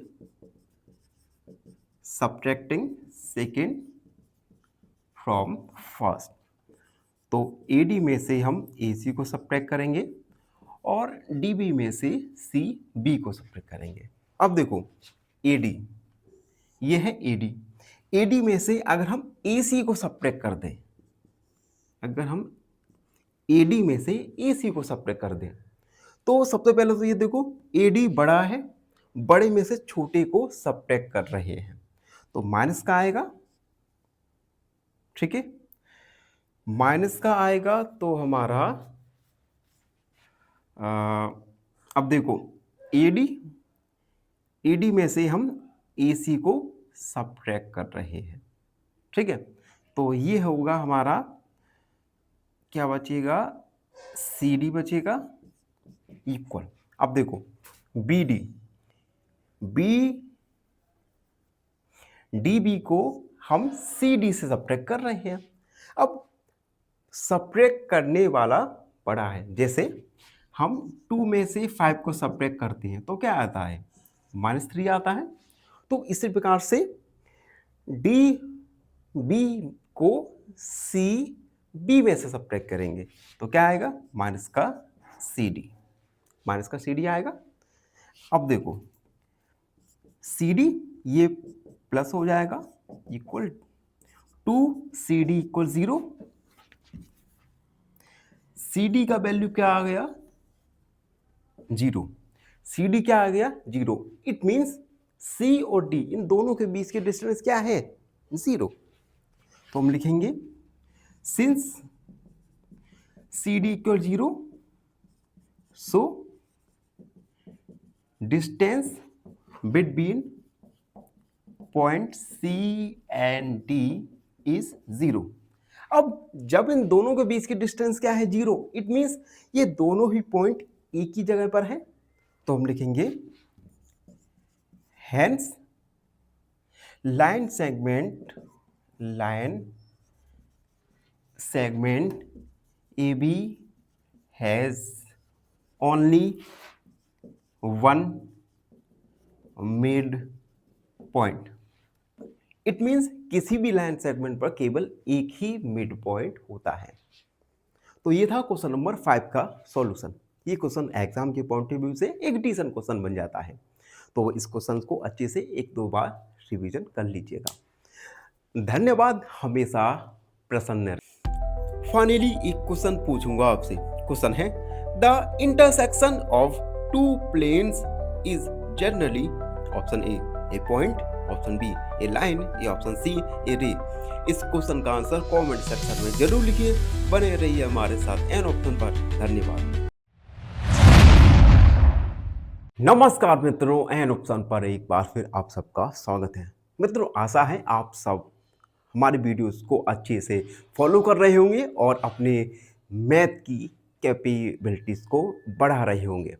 सब्ट्रैक्टिंग सेकंड फ्रॉम फर्स्ट। तो AD में से हम AC को सब्ट्रैक्ट करेंगे और DB में से CB को सब्ट्रैक्ट करेंगे। अब देखो, AD, ये है AD में से अगर हम AC को सब्ट्रैक्ट कर दें, अगर हम AD में से AC को सब्ट्रैक्ट कर दें, तो सबसे पहले तो ये देखो, AD बड़ा है, बड़े में से छोटे को सब्ट्रैक्ट कर रहे हैं, तो माइनस का आएगा। ठीक है, माइनस का आएगा तो हमारा अब देखो, AD में से हम AC को सब्ट्रैक्ट कर रहे हैं। ठीक है, तो ये होगा हमारा, क्या बचेगा? CD बचेगा इक्वल। अब देखो, DB को हम CD से सब्ट्रैक्ट कर रहे हैं। अब सब्ट्रैक्ट करने वाला बड़ा है, जैसे हम 2 में से 5 को सब्ट्रैक्ट करते हैं तो क्या आता है? -3 आता है। तो इसी प्रकार से DB को CB में से सब्ट्रैक्ट करेंगे तो क्या आएगा? माइनस का CD आएगा। अब देखो, CD ये प्लस हो जाएगा इक्वल 2CD इक्वल 0। CD का वैल्यू क्या आ गया? 0। CD क्या आ गया? 0। इट मीन्स C और D इन दोनों के बीच के डिस्टेंस क्या है? 0। तो हम लिखेंगे since C D equal 0, so distance between point C and D is 0। अब जब इन दोनों के बीच की डिस्टेंस क्या है 0, इट मीन्स ये दोनों ही पॉइंट एक ही जगह पर है। तो हम लिखेंगे hence line segment A B has only one mid point. इट मीन्स किसी भी लाइन सेगमेंट पर केवल एक ही मिड पॉइंट होता है। तो ये था क्वेश्चन नंबर 5 का सॉल्यूशन। ये क्वेश्चन एग्जाम के पॉइंट ऑफ व्यू से एक डिसीजन क्वेश्चन बन जाता है। तो इस क्वेश्चन को अच्छे से एक दो बार रिवीजन कर लीजिएगा। धन्यवाद, हमेशा प्रसन्न रहें। फाइनली एक क्वेश्चन पूछूंगा आपसे। क्वेश्चन है the intersection of two planes is generally option A point, option B A line, या ऑप्शन सी ए रे। इस क्वेश्चन का आंसर कमेंट सेक्शन में जरूर लिखिए। बने रहिए हमारे साथ एन ऑप्शन पर। धन्यवाद। नमस्कार मित्रों, एन ऑप्शन पर एक बार फिर आप सबका स्वागत है। मित्रों, आशा है आप सब हमारे वीडियोस को अच्छे से फॉलो कर रहे होंगे और अपने मैथ की कैपेबिलिटीज़ को बढ़ा रहे होंगे।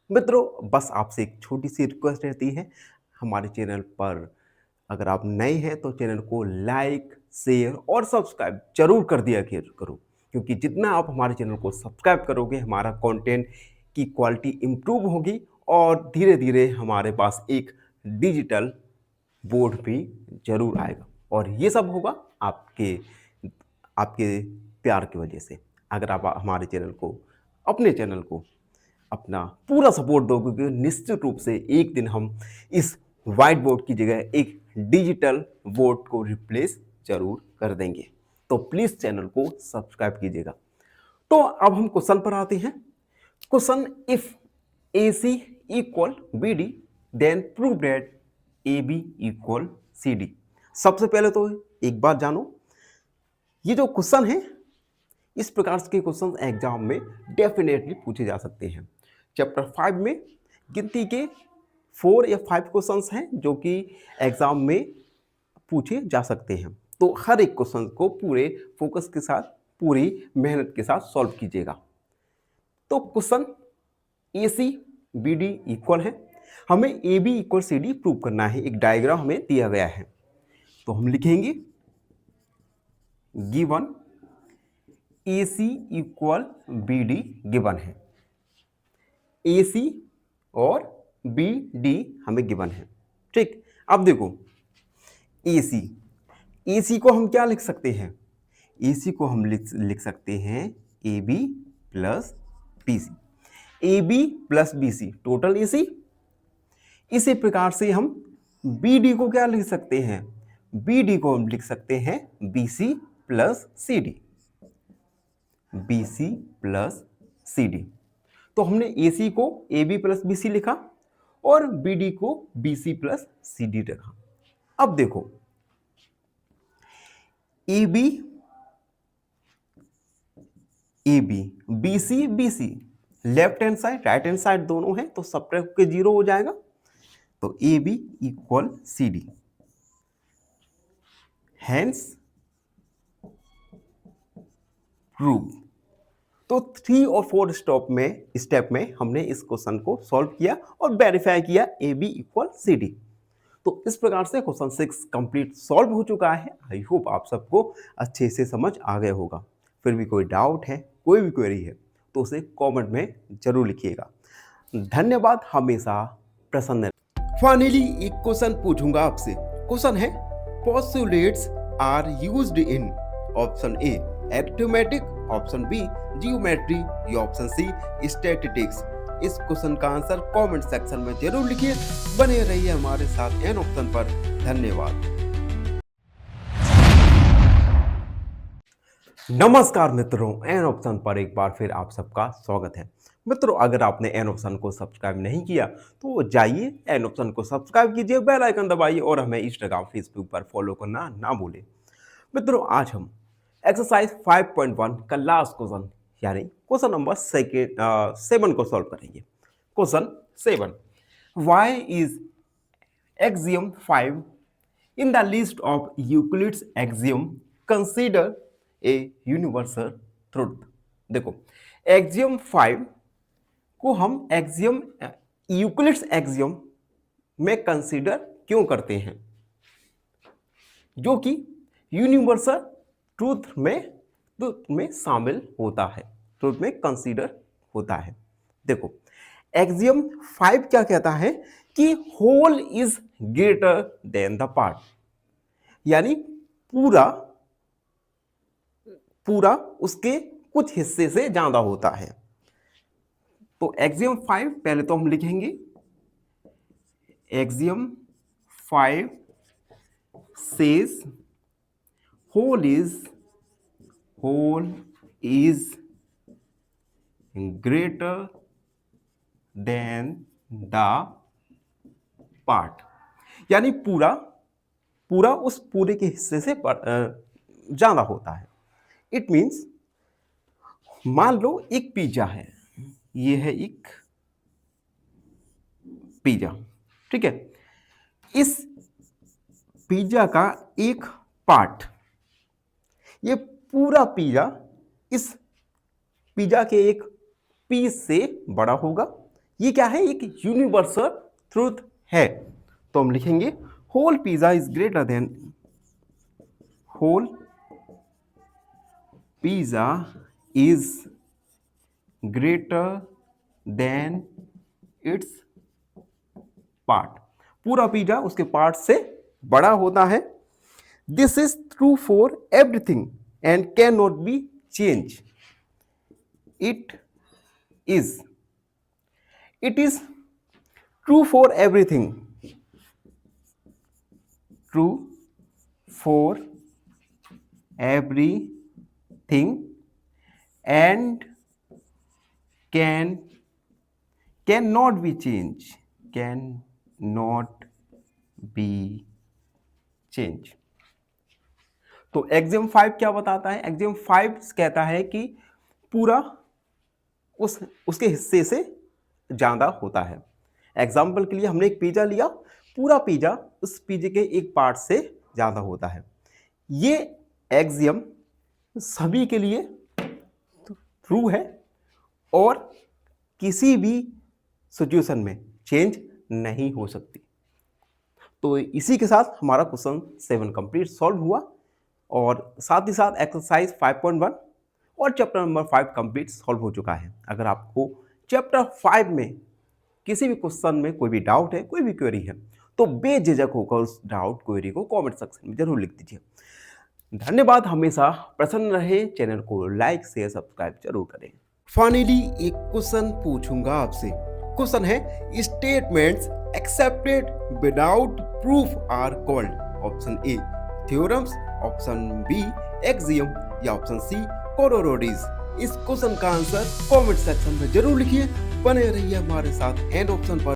मित्रों, बस आपसे एक छोटी सी रिक्वेस्ट रहती है, हमारे चैनल पर अगर आप नए हैं तो चैनल को लाइक, शेयर और सब्सक्राइब जरूर कर दिया करो, क्योंकि जितना आप हमारे चैनल को सब्सक्राइब करोगे हमारा कंटेंट की क्वालिटी इम्प्रूव होगी और धीरे धीरे हमारे पास एक डिजिटल बोर्ड भी जरूर आएगा। और ये सब होगा आपके प्यार की वजह से। अगर आप हमारे अपने चैनल को अपना पूरा सपोर्ट दोगे, निश्चित रूप से एक दिन हम इस व्हाइट बोर्ड की जगह एक डिजिटल बोर्ड को रिप्लेस जरूर कर देंगे। तो प्लीज़ चैनल को सब्सक्राइब कीजिएगा। तो अब हम क्वेश्चन पर आते हैं। Question, if AC equal BD then prove that AB equal CD। सबसे पहले तो एक बात जानो, ये जो क्वेश्चन है इस प्रकार के क्वेश्चन एग्जाम में डेफिनेटली पूछे जा सकते हैं। चैप्टर 5 में गिनती के 4 या 5 क्वेश्चंस हैं जो कि एग्जाम में पूछे जा सकते हैं। तो हर एक क्वेश्चन को पूरे फोकस के साथ, पूरी मेहनत के साथ सॉल्व कीजिएगा। तो क्वेश्चन AC BD इक्वल है, हमें AB इक्वल CD प्रूव करना है। एक डायग्राम हमें दिया गया है, तो हम लिखेंगे given AC equal BD given है। AC और BD हमें गिवन है। ठीक, अब देखो AC को हम क्या लिख सकते हैं? AC को हम लिख सकते हैं AB plus BC। AB plus BC total AC। इसी प्रकार से हम BD को क्या लिख सकते हैं? BD को हम लिख सकते हैं BC plus CD। BC plus CD। तो हमने AC को AB प्लस BC लिखा और BD को BC प्लस CD रखा। अब देखो AB BC BC, left hand side right hand side दोनों है, तो सब्ट्रैक्ट के 0 हो जाएगा। तो AB equal CD, hence prove. तो 3 और 4 स्टेप में हमने इस क्वेश्चन को सॉल्व किया और वेरीफाई किया AB इक्वल CD। तो इस प्रकार से क्वेश्चन 6 कंप्लीट सॉल्व हो चुका है। आई होप आप सबको अच्छे से समझ आ गया होगा। फिर भी कोई डाउट है, कोई भी क्वेरी है तो उसे कमेंट में जरूर लिखिएगा। धन्यवाद, हमेशा प्रसन्न। फाइनली एक क्वेश्चन पूछूंगा आपसे। क्वेश्चन है postulates are used in option A arithmetic, option B geometry, या ऑप्शन सी स्टैटिस्टिक्स। इस क्वेश्चन का आंसर कमेंट सेक्शन में जरूर लिखिए। बने रहिए हमारे साथ एन ऑप्शन पर। धन्यवाद। नमस्कार मित्रों, एन ऑप्शन पर एक बार फिर आप सबका स्वागत है। मित्रों, अगर आपने एन ऑप्शन को सब्सक्राइब नहीं किया तो जाइए एन ऑप्शन को सब्सक्राइब कीजिए, बेल आइकन दबाइए और हमें इंस्टाग्राम फेसबुक पर फॉलो करना ना भूलें। मित्रों आज हम एक्सरसाइज 5.1 का लास्ट क्वेश्चन यानी क्वेश्चन नंबर 7 को सॉल्व करेंगे। Question 7, why is axiom 5 in the list of Euclid's axiom consider a universal truth. देखो एक्सियम 5 को हम एक्सियम यूक्लिड्स एक्सियम में कंसीडर क्यों करते हैं, जो कि यूनिवर्सल ट्रूथ में शामिल होता है, ट्रूथ में कंसीडर होता है। देखो एक्सियम 5 क्या कहता है कि whole is greater than the part, यानी पूरा उसके कुछ हिस्से से ज्यादा होता है। तो एक्सियम 5 पहले तो हम लिखेंगे, axiom 5 says whole is greater than the part, यानी पूरा उस पूरे के हिस्से से ज्यादा होता है। इट मीन्स मान लो एक पिज्जा है, ये है एक पिज्जा, ठीक है। इस पिज्जा का एक पार्ट, ये पूरा पिज्जा इस पिज्जा के एक पीस से बड़ा होगा। ये क्या है, एक यूनिवर्सल ट्रूथ है। तो हम लिखेंगे whole pizza is greater than, whole pizza is greater than its part, पूरा पिज्जा उसके पार्ट से बड़ा होता है। This is true for everything and can not be change. It is true for everything, true for everything and can not be change, can not be change. तो axiom 5 क्या बताता है, एक्सियम 5 कहता है कि पूरा उसके हिस्से से ज्यादा होता है। एग्जाम्पल के लिए हमने एक पिज्जा लिया, पूरा पिज्जा उस पिज्जे के एक पार्ट से ज्यादा होता है। ये एक्सियम सभी के लिए ट्रू है और किसी भी सिचुएशन में चेंज नहीं हो सकती। तो इसी के साथ हमारा क्वेश्चन 7 कंप्लीट सॉल्व हुआ और साथ ही साथ एक्सरसाइज 5.1 और चैप्टर नंबर 5 कंप्लीट सॉल्व हो चुका है। अगर आपको चैप्टर 5 में किसी भी क्वेश्चन में कोई भी डाउट है, कोई भी क्वेरी है, तो बेझिझक होकर उस डाउट क्वेरी को कमेंट सेक्शन में जरूर लिख दीजिए। धन्यवाद। हमेशा प्रसन्न रहे, चैनल को लाइक शेयर सब्सक्राइब जरूर करें। फाइनली एक क्वेश्चन पूछूंगा आपसे। क्वेश्चन है statements accepted without proof are called, option A theorems, option B axiom या ऑप्शन सी कोरोरोडीज। इस क्वेश्चन का आंसर कमेंट सेक्शन में जरूर लिखिए। बने रहिए हमारे साथ एंड ऑप्शन पर।